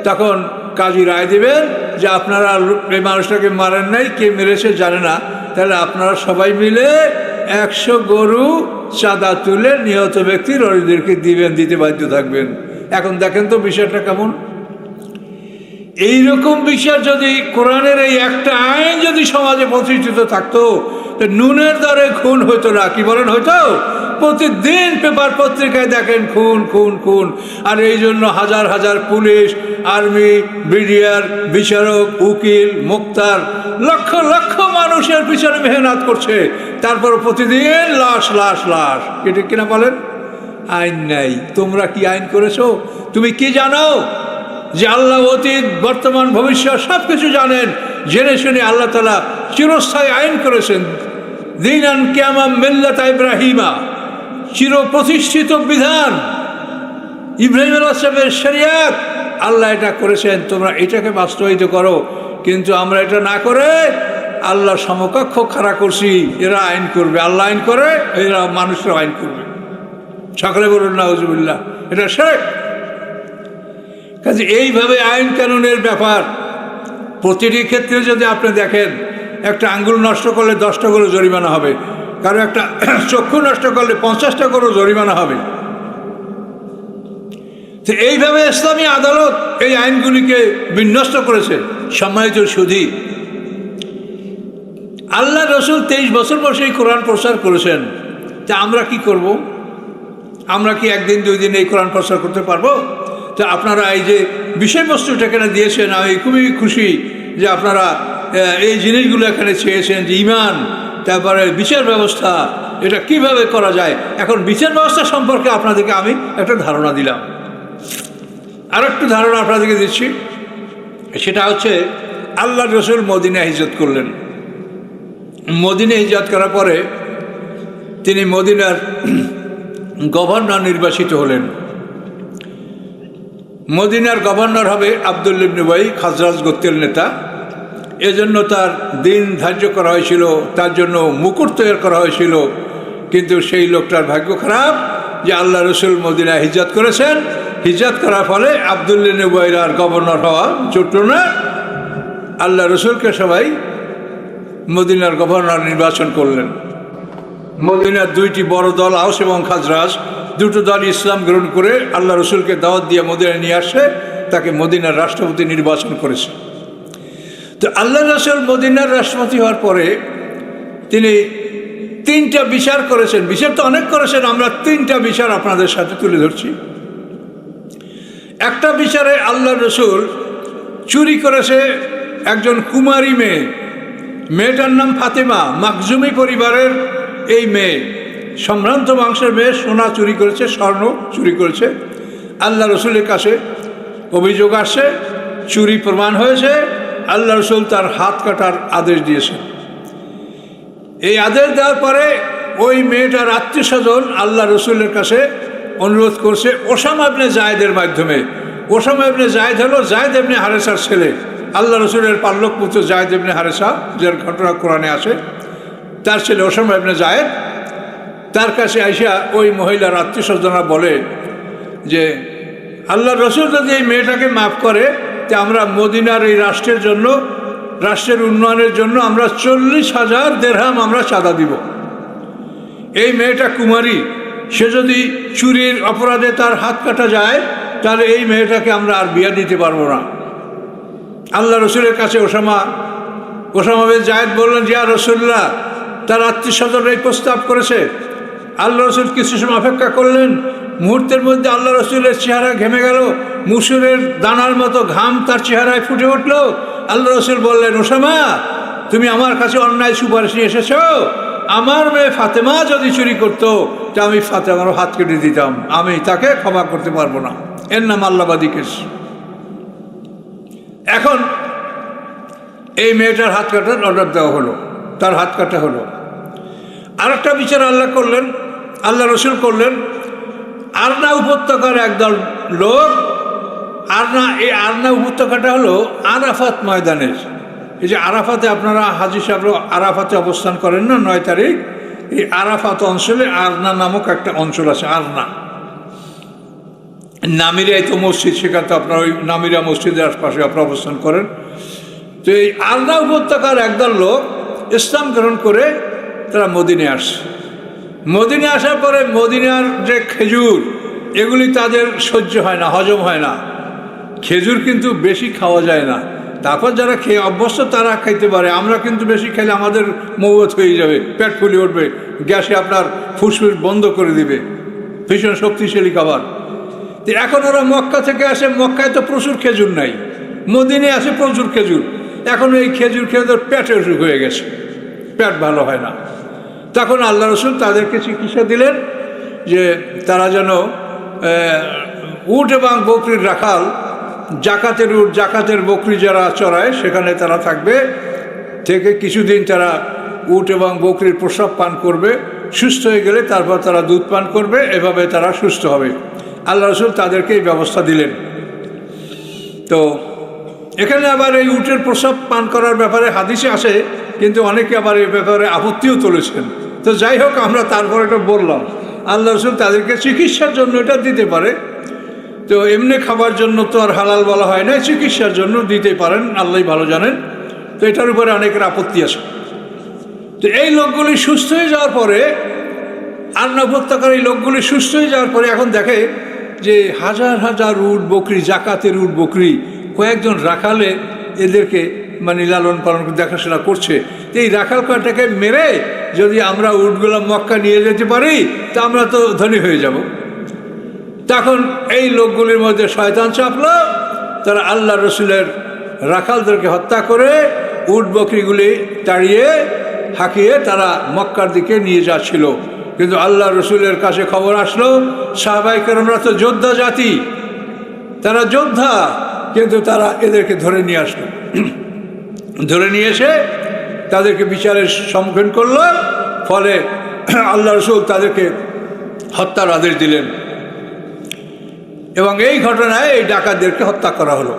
তখন কাজী রায় দিবেন যে আপনারা এই মানুষটাকে মারেন নাই, কে মেরেছে জানে না, তাহলে আপনারা সবাই মিলে 100 গরু চাঁদা তুলে নিহত ব্যক্তির ওদেরকে দিতে বাধ্য থাকবেন। এখন দেখেন তো বিষয়টা কেমন। এইরকম বিষয় যদি কোরআনের এই একটা আইন যদি সমাজে প্রতিষ্ঠিত থাকতো, নুনের দরে খুন হতো না, কি বলেন হতো? প্রতিদিন পেপার পত্রিকায় দেখেন খুন খুন খুন। আর এই জন্য হাজার হাজার পুলিশ, আর্মি, বিডিআর, বিচারক, উকিল, মুক্তার, লক্ষ লক্ষ মানুষের পিছনে মেহনত করছে, তারপর প্রতিদিন লাশ লাশ লাশ। এটা কিনা বলেন? আইন নাই। তোমরা কি আইন করেছো? তুমি কি জানো যে আল্লাহ অতীত, বর্তমান, ভবিষ্যৎ সব কিছু জানেন? জেনে শুনে আল্লাহ তাআলা চিরস্থায়ী আইন করেছেন, দীনান কিয়ামা মিল্লাত ইব্রাহিমা, চির প্রতিষ্ঠিত বিধান, ইব্রাহিম আলাইহিস সালামের শরিয়াত। আল্লাহ এটা করেছেন, তোমরা এটাকে বাস্তবায়িত করো। কিন্তু আমরা এটা না করে আল্লাহ সমকক্ষ খাড়া করছি, এরা আইন করবে। আল্লাহ আইন করে, এরা মানুষরা আইন করবে। সকলে বলুন নাউজুবিল্লাহ। এটা শিরক। কাজে এইভাবে আইন কানুনের ব্যাপার প্রতিটি ক্ষেত্রে যদি আপনি দেখেন, একটা আঙ্গুল নষ্ট করলে 10টা করে জরিমানা হবে, কারো একটা চক্ষু নষ্ট করলে 50টা করে জরিমানা হবে। তো এইভাবে ইসলামী আদালত এই আইনগুলিকে বিন্যস্ত করেছে। সম্মানিত সুধী, আল্লাহ রসুল 23 বছর বসে এই কোরআন প্রচার করেছেন। তা আমরা কি করব? আমরা কি একদিন 2 দিন এই কোরআন প্রচার করতে পারবো? তো আপনারা এই যে বিষয়বস্তুটা এখানে দিয়েছেন, আমি খুবই খুশি যে আপনারা এই জিনিসগুলো এখানে চেয়েছেন, যে ঈমান, তারপরে বিচার ব্যবস্থা, এটা কিভাবে করা যায়। এখন বিচার ব্যবস্থা সম্পর্কে আপনাদেরকে আমি একটা ধারণা দিলাম। আর একটু ধারণা আপনাদেরকে দিচ্ছি, সেটা হচ্ছে আল্লাহ রসুল মদিনা হিজরত করলেন। মদিনা হিজরত করার পরে তিনি মদিনার গভর্নর নির্বাচিত হলেন। মদিনার গভর্নর হবে আব্দুল্লাহ ইবনে উবাই, খাজরাজ গোত্রের নেতা। এজন্য তার দিন ধার্য করা হয়েছিল, তার জন্য মুকুট তৈরি করা হয়েছিল। কিন্তু সেই লোকটার ভাগ্য খারাপ যে আল্লাহ রসুল মদিনা হিজরত করেছেন। হিজরত করার ফলে আব্দুল্লাহ ইবনে উবাইর আর গভর্নর হওয়া জুটল না। আল্লাহ রসুলকে সবাই মদিনার গভর্নর নির্বাচন করলেন। মদিনার 2টি বড় দল, আওস এবং খাজরাজ, দুটো দল ইসলাম গ্রহণ করে আল্লাহ রসুলকে দাওয়াত দিয়ে মদিনায় নিয়ে আসে, তাকে মদিনার রাষ্ট্রপতি নির্বাচন করেছে। তো আল্লাহ রসুল মদিনার রাষ্ট্রপতি হওয়ার পরে তিনি 3টা বিচার করেছেন। বিচার তো অনেক করেছেন, আমরা 3টা বিচার আপনাদের সাথে তুলে ধরছি। একটা বিচারে আল্লাহ রসুল চুরি করেছে একজন কুমারী মেয়ে, মেয়েটার নাম ফাতেমা, মাকজুমি পরিবারের এই মেয়ে, সম্ভ্রান্ত বংশের মেয়ে। সোনা চুরি করেছে, স্বর্ণ চুরি করেছে। আল্লাহ রসুলের কাছে অভিযোগ আসছে, চুরি প্রমাণ হয়েছে। আল্লাহ রসুল তার হাত কাটার আদেশ দিয়েছেন। এই আদেশ দেওয়ার পরে ওই মেয়েটার আত্মীয়স্বজন আল্লাহ রসুলের কাছে অনুরোধ করছে ওসামা ইবনে জায়েদের মাধ্যমে। ওসামা ইবনে জায়েদ হলো জায়েদ ইবনে হারেসার ছেলে, আল্লাহ রসুলের পাল্লক পুত্র জায়েদ ইবনে হারেসা, যার ঘটনা কোরআনে আছে, তার ছেলে ওসামা ইবনে জায়েদ। তার কাছে আইসা ওই মহিলার আত্মীয়স্বজনরা বলে যে আল্লাহ রসুল যদি এই মেয়েটাকে মাফ করে, তে আমরা মদিনার এই রাষ্ট্রের জন্য, রাষ্ট্রের উন্নয়নের জন্য আমরা 40,000 দিরহাম আমরা চাঁদা দিব। এই মেয়েটা কুমারী, সে যদি চুরির অপরাধে তার হাত কাটা যায়, তাহলে এই মেয়েটাকে আমরা আর বিয়ে দিতে পারবো না। আল্লাহ রসুলের কাছে ওসামা বিন জায়েদ বললেন, ইয়া রাসূলুল্লাহ, তার আত্মীয়স্বজনরা এই প্রস্তাব করেছে। আল্লাহ রসুল কিছু সময় অপেক্ষা করলেন। মুহূর্তের মধ্যে আল্লাহ রসুলের চেহারা ঘেমে গেল, মুসুরের দানার মতো ঘাম তার চেহারায় ফুটে উঠল। আল্লাহ রসুল বললেন, ওসামা, তুমি আমার কাছে অন্যায় সুপারিশ নিয়ে এসেছ। আমার মেয়ে ফাতেমা যদি চুরি করতো, তা আমি ফাতেমার হাত কেটে দিতাম, আমি তাকে ক্ষমা করতে পারবো না। এর নাম আল্লাহবাদী কেস। এখন এই মেয়েটার হাত কাটার অর্ডার দেওয়া হলো, তার হাত কাটা হলো। আর একটা বিচার আল্লাহ করলেন, আল্লাহ রসুল করলেন। আরনা উপত্যকার একদল লোক, এই আরনা উপত্যকাটা হলো আরাফাত ময়দানের। এই যে আরাফাতে আপনারা হাজী সাহেবরা আরাফাতে অবস্থান করেন না 9 তারিখ, এই আরাফাত অঞ্চলে আরনা নামক একটা অঞ্চল আছে। আরনা নামিরাই তো মসজিদ, সেখানে তো আপনার ওই নামিরা মসজিদের আশপাশে আপনারা অবস্থান করেন। তো এই আরনা উপত্যকার একদল লোক ইসলাম গ্রহণ করে তারা মদিনায় আসছে। মদিনায় আসার পরে মদিনার যে খেজুর, এগুলি তাদের সহ্য হয় না, হজম হয় না। খেজুর কিন্তু বেশি খাওয়া যায় না, তারপর যারা খেয়ে অভ্যস্ত তারা খাইতে পারে, আমরা কিন্তু বেশি খেলে আমাদের মৌত হয়ে যাবে, পেট ফুলে উঠবে, গ্যাসে আপনার ফুসফুস বন্ধ করে দিবে, ভীষণ শক্তিশালী খাবার। তো এখন ওরা মক্কা থেকে আসে, মক্কায় তো প্রচুর খেজুর নাই, মদিনে আসে প্রচুর খেজুর, এখন এই খেজুর খেয়ে তোর পেটে অসুখ হয়ে গেছে, পেট ভালো হয় না। তখন আল্লাহ রসুল তাদেরকে চিকিৎসা দিলেন যে তারা যেন উট এবং বকরির রাখাল, জাকাতের উট জাকাতের বকরি যারা চড়ায় সেখানে তারা থাকবে, থেকে কিছুদিন তারা উট এবং বকরির প্রস্রাব পান করবে, সুস্থ হয়ে গেলে তারপর তারা দুধ পান করবে, এভাবে তারা সুস্থ হবে। আল্লাহ রসুল তাদেরকে এই ব্যবস্থা দিলেন। তো এখানে আবার এই উটের প্রস্রাব পান করার ব্যাপারে হাদিসে আসে, কিন্তু অনেকে আবার এই ব্যাপারে আপত্তিও তুলেছেন। তো যাই হোক, আমরা তারপর এটা বললাম, আল্লাহ রসুল তাদেরকে চিকিৎসার জন্য এটা দিতে পারে। তো এমনি খাবার জন্য তো আর হালাল বলা হয় না, চিকিৎসার জন্য দিতে পারেন, আল্লাহ ভালো জানেন। তো এটার উপরে অনেকের আপত্তি আছে। তো এই লোকগুলি সুস্থ হয়ে যাওয়ার পরে, আরনা উপত্যকার এই লোকগুলি সুস্থ হয়ে যাওয়ার পরে এখন দেখে যে হাজার হাজার উট বকরি, জাকাতের উট বকরি, কয়েকজন রাখালে এদেরকে মানে লালন পালন দেখাশোনা করছে। তো এই রাখাল কয়টাকে মেরে যদি আমরা উটগুলো মক্কা নিয়ে যেতে পারি তা আমরা তো ধনী হয়ে যাব। তখন এই লোকগুলির মধ্যে শয়তান চাপলো, তারা আল্লাহ রসুলের রাখালদেরকে হত্যা করে উট বকরিগুলি তাড়িয়ে হাঁকিয়ে তারা মক্কার দিকে নিয়ে যাচ্ছিল। কিন্তু আল্লাহ রসুলের কাছে খবর আসলো, সাহাবায়ে কেরামরা তো যোদ্ধা জাতি, তারা যোদ্ধা, কিন্তু তারা এদেরকে ধরে নিয়ে আসলো। ধরে নিয়ে এসে তাদেরকে বিচারের সম্মুখীন করলো, ফলে আল্লাহ রসুল তাদেরকে হত্যার আদেশ দিলেন এবং এই ঘটনায় এই ডাকাতদেরকে হত্যা করা হলো।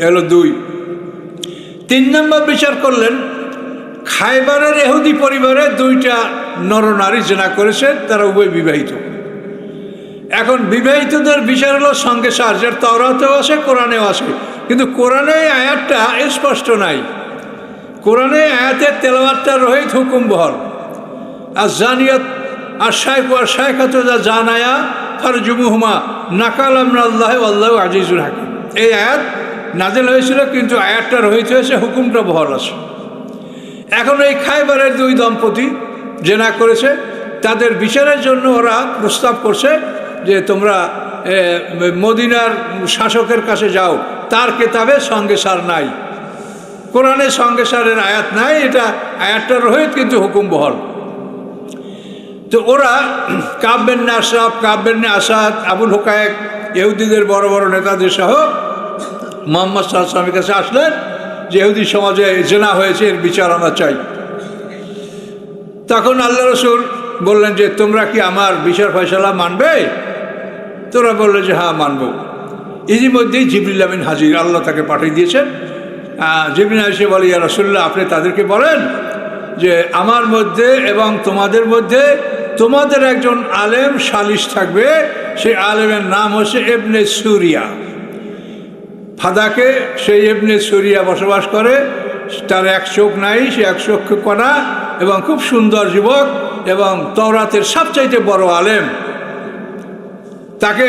এলো 2। 3 নম্বর বিচার করলেন, খায়বারের ইহুদি পরিবারে 2টা নরনারী জেনা করেছে, তারা উভয় বিবাহিত। এখন বিবাহিতদের বিচার হলো সঙ্গে সার, যার তাওরাতেও আছে, কোরআনেও আছে, কিন্তু কোরআনে আয়াতটা স্পষ্ট নাই। কোরআনে আয়াতের তেলাওয়াতটা রহিত হুকুম বহল, আর জানিয়াত আর শাইখ আর শাইখাত জানায়া ফারজুমুহুমা নাকালাম আল্লাহ আল্লাহু আজিজুল হাকিম। এই আয়াত নাজিল হয়েছিল, কিন্তু আয়াতটা রহিত হয়েছে, হুকুমটা বহাল আছে। এখন এই খায়বারের 2 দম্পতি জেনা করেছে, তাদের বিচারের জন্য ওরা প্রস্তাব করছে যে তোমরা মদিনার শাসকের কাছে যাও, তার কেতাবে সঙ্গে সার নাই, কোরআনে সঙ্গে সারের আয়াত নাই, এটা আয়াতটা রহিত কিন্তু হুকুম বহল। তো ওরা কাব বিন আশরাফ, কাব বিন আসাদ, আবুল হুকায়েক, ইহুদিদের বড় বড় নেতাদের সহ মুহাম্মদ সাল্লাল্লাহু আলাইহি ওয়াসাল্লামের কাছে আসলেন যে ইহুদি সমাজে জেনা হয়েছে, এর বিচার আমরা চাই। তখন আল্লাহ রসুল বললেন যে তোমরা কি আমার বিচার ফয়সালা মানবে? তোরা বললো যে হ্যাঁ মানব। ইতিমধ্যেই জিবরিল আমিন হাজির, আল্লাহ তাকে পাঠিয়ে দিয়েছেন। জিবরিল এসে বলে, ইয়া রাসূলুল্লাহ, আপনি তাদেরকে বলেন যে আমার মধ্যে এবং তোমাদের মধ্যে তোমাদের একজন আলেম সালিশ থাকবে, সেই আলেমের নাম হচ্ছে ইবনে সুরিয়া। ফাদাকে সেই ইবনে সুরিয়া বসবাস করে, তার 1 চোখ নাই, সে 1 চক্ষু কণা এবং খুব সুন্দর যুবক এবং তাওরাতের সবচাইতে বড় আলেম। তাকে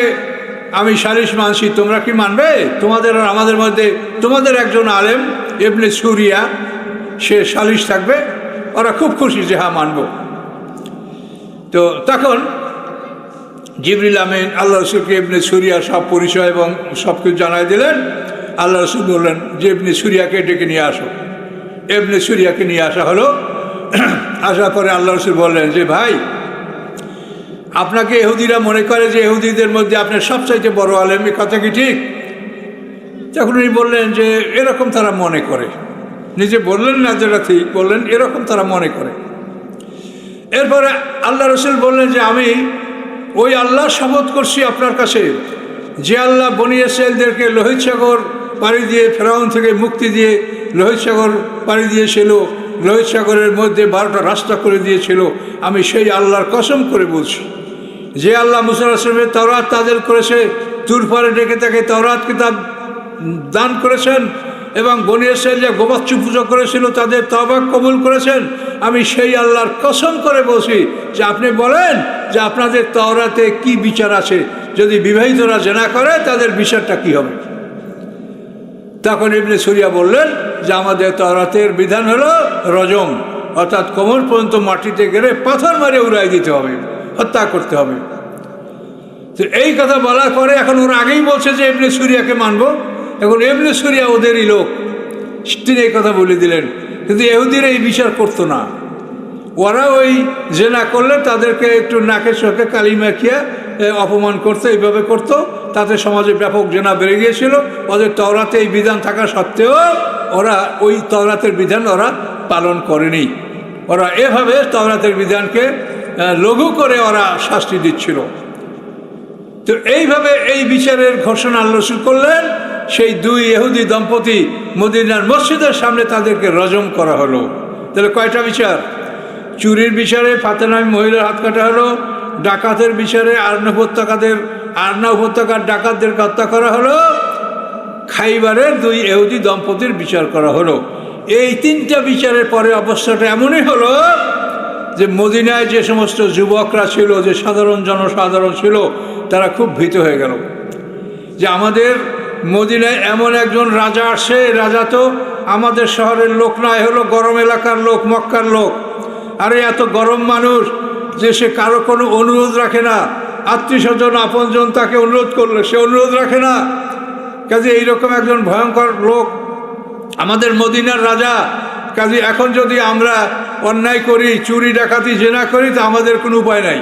আমি সালিশ মানছি, তোমরা কি মানবে? তোমাদের আর আমাদের মধ্যে তোমাদের একজন আলেম ইবনে সুরিয়া, সে সালিশ থাকবে। ওরা খুব খুশি যে হ্যাঁ মানব। তো তখন জিবরিল আমিন আল্লাহ রসুলকে ইবনে সুরিয়ার সব পরিচয় এবং সব কিছু জানাই দিলেন। আল্লাহ রসুল বললেন যে ইবনে সুরিয়াকে ডেকে নিয়ে আসো। ইবনে সুরিয়াকে নিয়ে আসা হলো। আসার পরে আল্লাহ রসুল বললেন যে ভাই, আপনাকে ইহুদিরা মনে করে যে ইহুদিদের মধ্যে আপনার সবচাইতে বড় আলেম, এই কথা কি ঠিক? তখন উনি বললেন যে এরকম তারা মনে করে। নিজে বললেন না যেটা ঠিক, বললেন এরকম তারা মনে করে। এরপরে আল্লাহ রসুল বললেন যে আমি ওই আল্লাহ শপথ করছি আপনার কাছে, যে আল্লাহ বনী ইসরাঈলদেরকে লোহিত সাগর পাড়ি দিয়ে, ফেরাউন থেকে মুক্তি দিয়ে লোহিত সাগর পাড়ি দিয়েছিল, লোহিত সাগরের মধ্যে 12টা রাস্তা করে দিয়েছিল, আমি সেই আল্লাহর কসম করে বলছি, যে আল্লাহ মুসা আলাইহিস সালামের তাওরাত নাযিল করেছে, তুর পারে ডেকে তাকে তাওরাত কিতাব দান করেছেন এবং বনী ইসরাঈল যে গোবাচ্ছু পুজো করেছিল তাদের তওবা কবুল করেছেন, আমি সেই আল্লাহর কসম করে বলছি যে আপনি বলেন যে আপনাদের তাওরাতে কি বিচার আছে, যদি বিবাহিতরা জেনা করে তাদের বিচারটা কি হবে? তখন ইবনে সুরিয়া বললেন যে আমাদের তাওরাতের বিধান হলো রজম, অর্থাৎ কোমর পর্যন্ত মাটিতে গেলে পাথর মারে উড়াই দিতে হবে, হত্যা করতে হবে। তো এই কথা বলার পরে এখন ওরা আগেই বলছে যে ইবনে সুরিয়াকে মানব। এখন ইবনে সুরিয়া ওদেরই লোক, তিনি এই কথা বলে দিলেন। কিন্তু ইহুদিরা এই বিচার করতো না। ওরা ওই জেনা করলে তাদেরকে একটু নাকের চোখে কালি মাখিয়া অপমান করতো, এইভাবে করতো। তাতে সমাজে ব্যাপক জেনা বেড়ে গিয়েছিল। ওদের তাওরাতে এই বিধান থাকা সত্ত্বেও ওরা ওই তাওরাতের বিধান ওরা পালন করেনি। ওরা এভাবে তাওরাতের বিধানকে লঘু করে ওরা শাস্তি দিচ্ছিল। তো এইভাবে এই বিচারের ঘোষণা আল্লাহ রাসূল করলেন। সেই দুই ইহুদি দম্পতি মদিনার মসজিদের সামনে তাদেরকে রজম করা হলো। তাহলে কয়টা বিচার? চুরির বিচারে ফাতেনামী মহিলার হাত কাটা হলো, ডাকাতের বিচারে আরনা উপত্যকার ডাকাতদেরকে হত্যা করা হলো, খাইবারের দুই ইহুদি দম্পতির বিচার করা হলো। এই তিনটা বিচারের পরে অবস্থাটা এমনই হলো যে মদিনায় যে সমস্ত যুবকরা ছিল, যে সাধারণ জনসাধারণ ছিল, তারা খুব ভীত হয়ে গেল যে আমাদের মদিনায় এমন একজন রাজা আসে। রাজা তো আমাদের শহরের লোক নয়, হলো গরম এলাকার লোক, মক্কার লোক। আরে এত গরম মানুষ যে সে কারো কোনো অনুরোধ রাখে না, আত্মীয় স্বজন আপনজন তাকে অনুরোধ করলে সে অনুরোধ রাখে না। কাজে এইরকম একজন ভয়ঙ্কর লোক আমাদের মদিনার রাজা। কাজে এখন যদি আমরা অন্যায় করি, চুরি ডাকাতি জেনা করি, তা আমাদের কোনো উপায় নাই।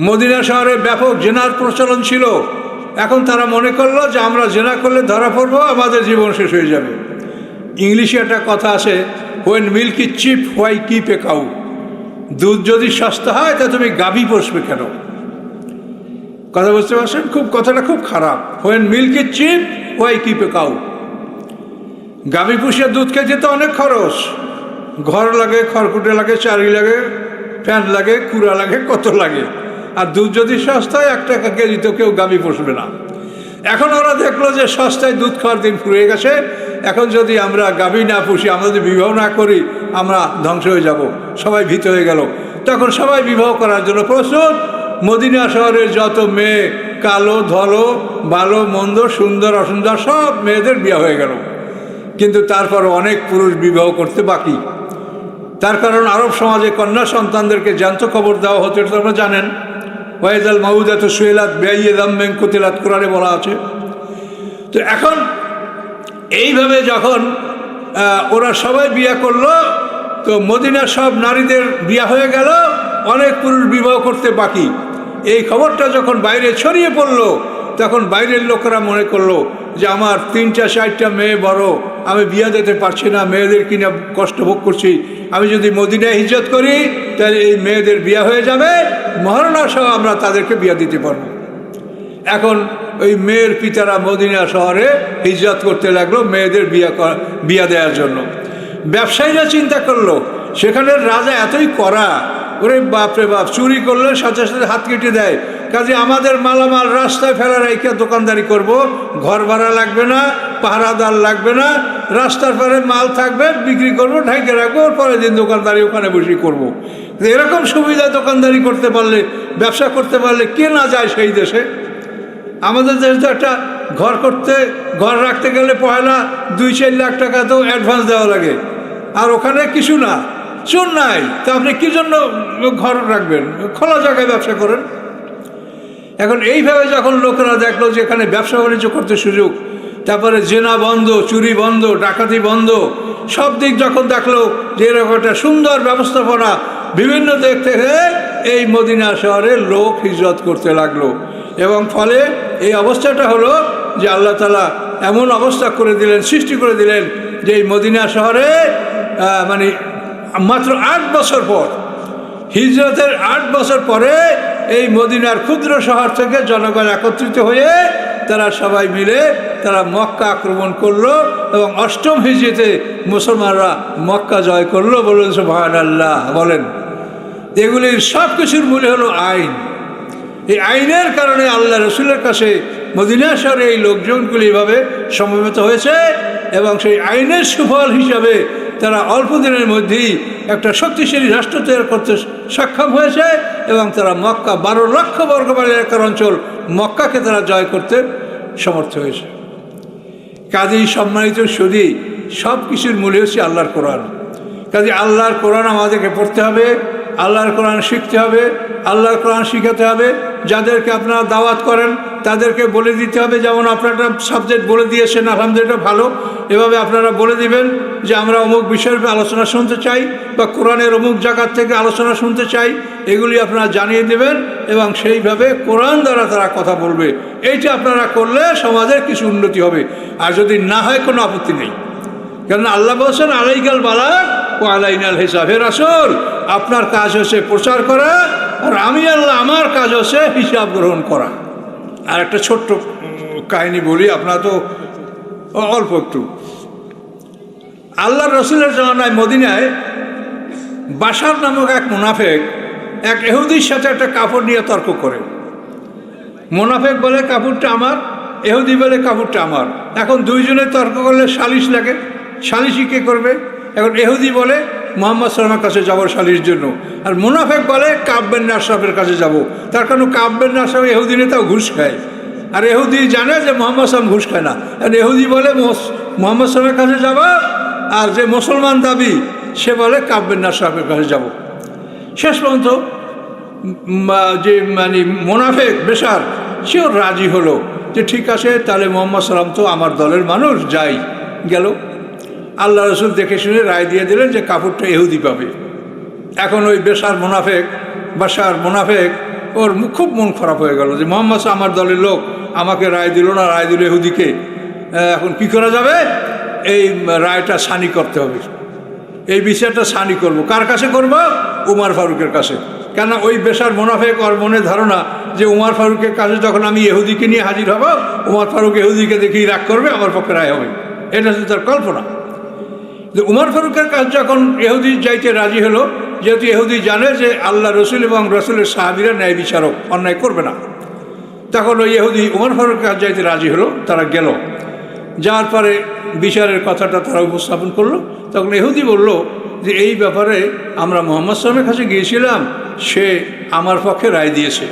মদিনা শহরে ব্যাপক জেনার প্রচলন ছিল। এখন তারা মনে করলো যে আমরা জেনা করলে ধরা পড়বো, আমাদের জীবন শেষ হয়ে যাবে। ইংলিশে একটা কথা আছে, when milk is chip why keep a cow. দুধ যদি সস্তা হয় তা তুমি গাভী পোষবে কেন? কথা বুঝতে পারছেন? কথাটা খুব খারাপ। When milk is chip why keep a cow. গাভী পুষে দুধ খেতে তো অনেক খরচ, ঘর লাগে, খড়কুটে লাগে, চারি লাগে, ফ্যান লাগে, কুড়া লাগে, কত লাগে। আর দুধ যদি সস্তায় 1 টাকা কেজি তো কেউ গাভী পুষবে না। এখন ওরা দেখলো যে সস্তায় দুধ খাওয়ার দিন ফুরিয়ে গেছে। এখন যদি আমরা গাভী না পুষি, আমরা যদি বিবাহ না করি, আমরা ধ্বংস হয়ে যাব। সবাই ভীত হয়ে গেল। তখন সবাই বিবাহ করার জন্য প্রস্তুত। মদিনা শহরের যত মেয়ে, কালো ধলো, ভালো মন্দ, সুন্দর অসুন্দর, সব মেয়েদের বিয়ে হয়ে গেল। কিন্তু তারপর অনেক পুরুষ বিবাহ করতে বাকি। তার কারণ আরব সমাজে কন্যা সন্তানদেরকে জ্যান্ত খবর দেওয়া হতো, এটা আপনারা জানেন। ওয়াইদাল মাউদাতু সুইলাত বিআইয়ি যামবিন কুতিলাত, কোরআনে বলা আছে। তো এখন এইভাবে যখন ওরা সবাই বিয়ে করলো, তো মদিনার সব নারীদের বিয়ে হয়ে গেল, অনেক পুরুষ বিবাহ করতে বাকি। এই খবরটা যখন বাইরে ছড়িয়ে পড়লো, তখন বাইরের লোকেরা মনে করলো যে আমার 3-4টা মেয়ে বড়, আমি বিয়ে দিতে পারছি না, মেয়েদের কিনা কষ্ট ভোগ করছি। আমি যদি মদিনায় হিজরত করি তাহলে এই মেয়েদের বিয়ে হয়ে যাবে, মহারণা সহ আমরা তাদেরকে বিয়ে দিতে পারবো। এখন ওই মেয়ের পিতারা মদিনা শহরে হিজরত করতে লাগলো মেয়েদের বিয়ে দেওয়ার জন্য। ব্যবসায়ীরা চিন্তা করলো সেখানের রাজা এতই কড়া, ওরে বাপরে বাপ, চুরি করলে সাথে সাথে হাত কেটে দেয়। কাজে আমাদের মালামাল রাস্তায় ফেলা রেখে দোকানদারি করব, ঘর ভাড়া লাগবে না, পাহারাদার লাগবে না, রাস্তার পরে মাল থাকবে, বিক্রি করবো, ঢাইকে রাখবো, ওর পরের দিন দোকানদারি ওখানে বসে করবো। এরকম সুবিধা দোকানদারি করতে পারলে, ব্যবসা করতে পারলে কে না যায় সেই দেশে? আমাদের দেশে তো একটা ঘর রাখতে গেলে পয়লা 2-4 লাখ টাকা তো অ্যাডভান্স দেওয়া লাগে, আর ওখানে কিছু না, চোর নাই। তা আপনি কী জন্য ঘর রাখবেন? খোলা জায়গায় ব্যবসা করেন। এখন এইভাবে যখন লোকেরা দেখলো যে এখানে ব্যবসা বাণিজ্য করতে সুযোগ, তারপরে জেনা বন্ধ, চুরি বন্ধ, ডাকাতি বন্ধ, সব দিক যখন দেখলো যে এরকম একটা সুন্দর ব্যবস্থাপনা বিভিন্ন দিক থেকে এই মদিনা শহরে লোক হিজরত করতে লাগলো। এবং ফলে এই অবস্থাটা হলো যে আল্লাহ তাআলা এমন অবস্থা করে দিলেন, সৃষ্টি করে দিলেন যে এই মদিনা শহরে মানে মাত্র 8 বছর পর, হিজরতের 8 বছর পরে এই মদিনার ক্ষুদ্র শহর থেকে জনগণ একত্রিত হয়ে তারা সবাই মিলে তারা মক্কা আক্রমণ করলো এবং 8ম হিজরিতে মুসলমানরা মক্কা জয় করলো। বলুন সুবহানাল্লাহ, বলেন। এগুলির সব কিছুর মূলে হলো আইন। এই আইনের কারণে আল্লাহ রসুলের কাছে মদিনা শহরে এই লোকজনগুলি এভাবে সমবেত হয়েছে এবং সেই আইনের সুফল হিসাবে তারা অল্প দিনের মধ্যেই একটা শক্তিশালী রাষ্ট্র তৈরি করতে সক্ষম হয়েছে এবং তারা মক্কা 12 লক্ষ বর্গমাইল এলাকার অঞ্চল মক্কাকে তারা জয় করতে সমর্থ হয়েছে। কাজেই সম্মানিত সুধী, সব কিছুর মূলে হচ্ছে আল্লাহর কোরআন। কাজে আল্লাহর কোরআন আমাদেরকে পড়তে হবে, আল্লাহর কোরআন শিখতে হবে, আল্লাহর কোরআন শিখাতে হবে। যাদেরকে আপনারা দাওয়াত করেন তাদেরকে বলে দিতে হবে, যেমন আপনারা সাবজেক্ট বলে দিয়েছেন আলহামদুলিল্লাহ ভালো, এভাবে আপনারা বলে দিবেন যে আমরা অমুক বিষয়ের আলোচনা শুনতে চাই বা কোরআনের অমুক জায়গার থেকে আলোচনা শুনতে চাই, এগুলি আপনারা জানিয়ে দেবেন এবং সেইভাবে কোরআন দ্বারা তারা কথা বলবে। এইটা আপনারা করলে সমাজের কিছু উন্নতি হবে। আর যদি না হয় কোনো আপত্তি নেই, কারণ আল্লাহ বলছেন আলাইকাল বালাগ ও আলাইনাল হিসাব। হে রাসূল, আপনার কাজ হচ্ছে প্রচার করা, আর আমি আল্লাহ আমার কাজ হচ্ছে হিসাব গ্রহণ করা। আর একটা ছোট্ট কাহিনী বলি, আপনারা তো অল্প একটু। আল্লাহ রসুলের জামানায় মদিনায় বাশার নামক এক মুনাফেক এক ইহুদির সাথে একটা কাপড় নিয়ে তর্ক করে। মুনাফেক বলে কাপড়টা আমার, ইহুদি বলে কাপড়টা আমার। এখন দুইজনে তর্ক করলে সালিশ লাগে, সালিশি কে করবে? এখন ইহুদি বলে মুহাম্মদ সাল্লাল্লাহু আলাইহি ওয়াসাল্লামের কাছে যাবো সালিশ জন্য, আর মুনাফেক বলে কাব বিন আশরাফের কাছে যাব। তার কারণ কাব বিন আশরাফ ইহুদি নেতাও ঘুষ খায়, আর ইহুদি জানে যে মুহাম্মদ সাল্লাম ঘুষ খায় না। আর ইহুদি বলে মুহাম্মদ সাল্লামের কাছে যাব, আর যে মুসলমান দাবি সে বলে কাব বিন আশরাফের কাছে যাব। শেষ পর্যন্ত যে মানে মুনাফেক বেশার, সেও রাজি হলো যে ঠিক আছে, তাহলে মুহাম্মদ সাল্লাম তো আমার দলের মানুষ, যাই। গেল, আল্লাহ রসুল দেখে শুনে রায় দিয়ে দিলেন যে কাপড়টা ইহুদি পাবে। এখন ওই বেশার মুনাফেক, বাশার মুনাফেক, ওর খুব মন খারাপ হয়ে গেল যে মুহাম্মদ আমার দলের লোক, আমাকে রায় দিল না, রায় দিল ইহুদিকে। এখন কি করা যাবে? এই রায়টা সানি করতে হবে, এই বিচারটা সানি করব। কার কাছে করব? উমর ফারুকের কাছে। কেন ওই বেশার মুনাফেক, ওর মনে ধারণা যে উমর ফারুকের কাছে যখন আমি ইহুদিকে নিয়ে হাজির হব, উমর ফারুক ইহুদিকে দেখেই রাগ করবে, আমার পক্ষে রায় হবে। এটা হচ্ছে তার কল্পনা। যে উমর ফারুকের কাছে যখন ইহুদি যাইতে রাজি হলো, যেহেতু ইহুদি জানে যে আল্লাহ রসুল এবং রসুলের সাহাবীরা ন্যায় বিচারক, অন্যায় করবে না, তখন ওই ইহুদি উমর ফারুকের কাছে যাইতে রাজি হলো। তারা গেল, যাওয়ার পরে বিচারের কথাটা তারা উপস্থাপন করলো। তখন ইহুদি বলল যে এই ব্যাপারে আমরা মুহাম্মদ সাল্লামের কাছে গিয়েছিলাম, সে আমার পক্ষে রায় দিয়েছে।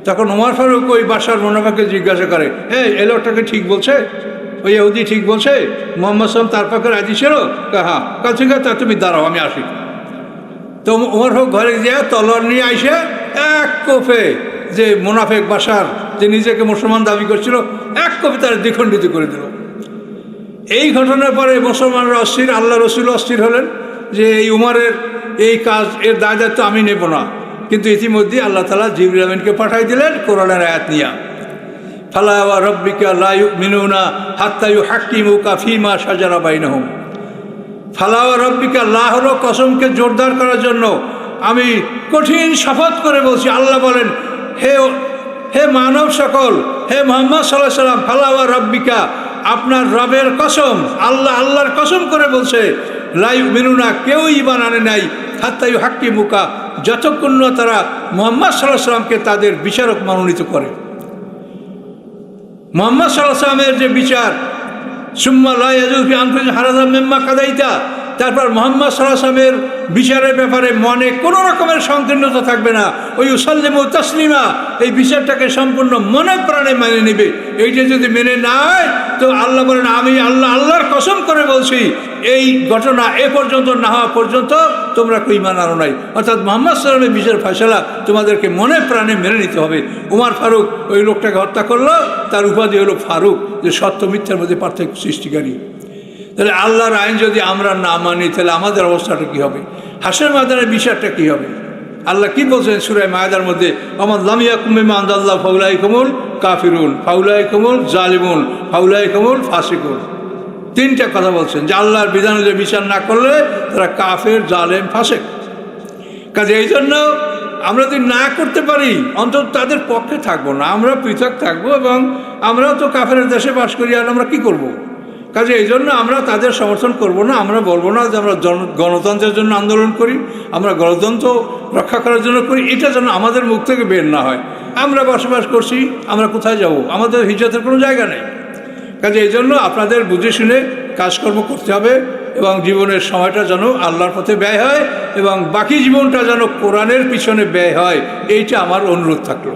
তখন উমর ফারুক ওই বাশার মুনাফেককে জিজ্ঞাসা করে, এই লোকটাকে ঠিক বলছে? ওই ইহুদি ঠিক বলছে মুহাম্মদ সাল্লাম তার পক্ষে রাজি ছিল? হ্যাঁ। কাল ঠিক আছে, তুমি দাঁড়াও, আমি আসি। তো উমর ফারুক ঘরে গিয়ে তলোয়ার নিয়ে আইসে এক কোপে যে মুনাফেক বাশার, যে নিজেকে মুসলমান দাবি করছিল, এক কোপে তার দ্বিখণ্ডিত করে দিল। এই ঘটনার পরে মুসলমানরা অস্থির, আল্লাহ রসুল অস্থির হলেন যে এই উমরের এই কাজ, এর দায় দায়িত্ব আমি নেব না। কিন্তু ইতিমধ্যে আল্লাহ তাআলা জিবরিল আমিনকে পাঠাই দিলেন কোরআনের আয়াত নিয়ে, ফালা ওয়া রাব্বিকা লা ইউমিনুনা হাত্তা ইউহাক্কিমুকা ফীমা শাজারা বাইনাহুম। ফালা ওয়া রাব্বিকা, লা হলো কসমকে জোরদার করার জন্য। আমি কঠিন শপথ করে বলছি, আল্লাহ বলেন হে মানব সকল, হে মুহাম্মদ সাল্লাল্লাহু আলাইহি ওয়াসাল্লাম, ফালা ওয়া রাব্বিকা, আপনার রবের কসম, আল্লাহর কসম করে বলছে, লা ইউমিনুনা, কেউ ঈমান আনে নাই, হাত্তা ইউহাক্কিমুকা, যতক্ষণ না তারা মুহাম্মদ সাল্লাল্লাহু আলাইহি ওয়াসাল্লামকে তাদের বিচারক মনোনীত করে। মুহাম্মদ সাল্লাল্লাহু আলাইহি ওয়াসাল্লামের যে বিচার, সুম্মা লা ইয়াজুজু ফি আনফুসিহিম হারাজাম মিম্মা কাদাইতা, তারপর মুহাম্মদ সাল্লাল্লাহু আলাইহি ওয়াসাল্লামের বিচারের ব্যাপারে মনে কোনো রকমের সংকীর্ণতা থাকবে না। ওই ইউসাল্লিমু তাসলিমা, এই বিচারটাকে সম্পূর্ণ মনে প্রাণে মেনে নেবে। এইটা যদি মেনে নেয় তো আল্লাহ বলেন, আমি আল্লাহর কসম করে বলছি, এই ঘটনা এ পর্যন্ত না হওয়া পর্যন্ত তোমরা কেউ ঈমান আনো নাই। অর্থাৎ মুহাম্মদ সাল্লাল্লাহু আলাইহি ওয়াসাল্লামের বিচার ফয়সালা তোমাদেরকে মনে প্রাণে মেনে নিতে হবে। উমর ফারুক ওই লোকটাকে হত্যা করলো, তার উপাধি হলো ফারুক, যে সত্য মিথ্যার মধ্যে পার্থক্য সৃষ্টিকারী। তাহলে আল্লাহর আইন যদি আমরা না মানি, তাহলে আমাদের অবস্থাটা কী হবে? হাসরের ময়দানের বিচারটা কী হবে? আল্লাহ কি বলছেন সূরা মায়েদার মধ্যে, আমার লাম ইয়াকুম বিমা আনজালাল্লাহু ফাউলাইকুমুল কাফিরুন ফাউলাইকুমুল জালিমুন ফাউলাইকুমুল ফাসিকুন। তিনটা কথা বলছেন যে আল্লাহর বিধান যে বিচার না করলে তারা কাফের, জালেম, ফাসেক। কাজে এই জন্য আমরা যদি না করতে পারি, অন্তত তাদের পক্ষে থাকবো না, আমরা পৃথক থাকবো, এবং আমরাও তো কাফের দেশে বাস করি, আর আমরা কী করবো? কাজে এই জন্য আমরা তাদের সমর্থন করব না। আমরা বলবো না যে আমরা গণতন্ত্রের জন্য আন্দোলন করি, আমরা গণতন্ত্র রক্ষা করার জন্য করি, এটা যেন আমাদের মুখ থেকে বের না হয়। আমরা বসবাস করছি, আমরা কোথায় যাব? আমাদের হিজরতের কোনো জায়গা নেই। কাজে এই জন্য আপনাদের বুঝে শুনে কাজকর্ম করতে হবে, এবং জীবনের সময়টা যেন আল্লাহর পথে ব্যয় হয়, এবং বাকি জীবনটা যেন কোরআনের পিছনে ব্যয় হয়, এইটা আমার অনুরোধ থাকলো।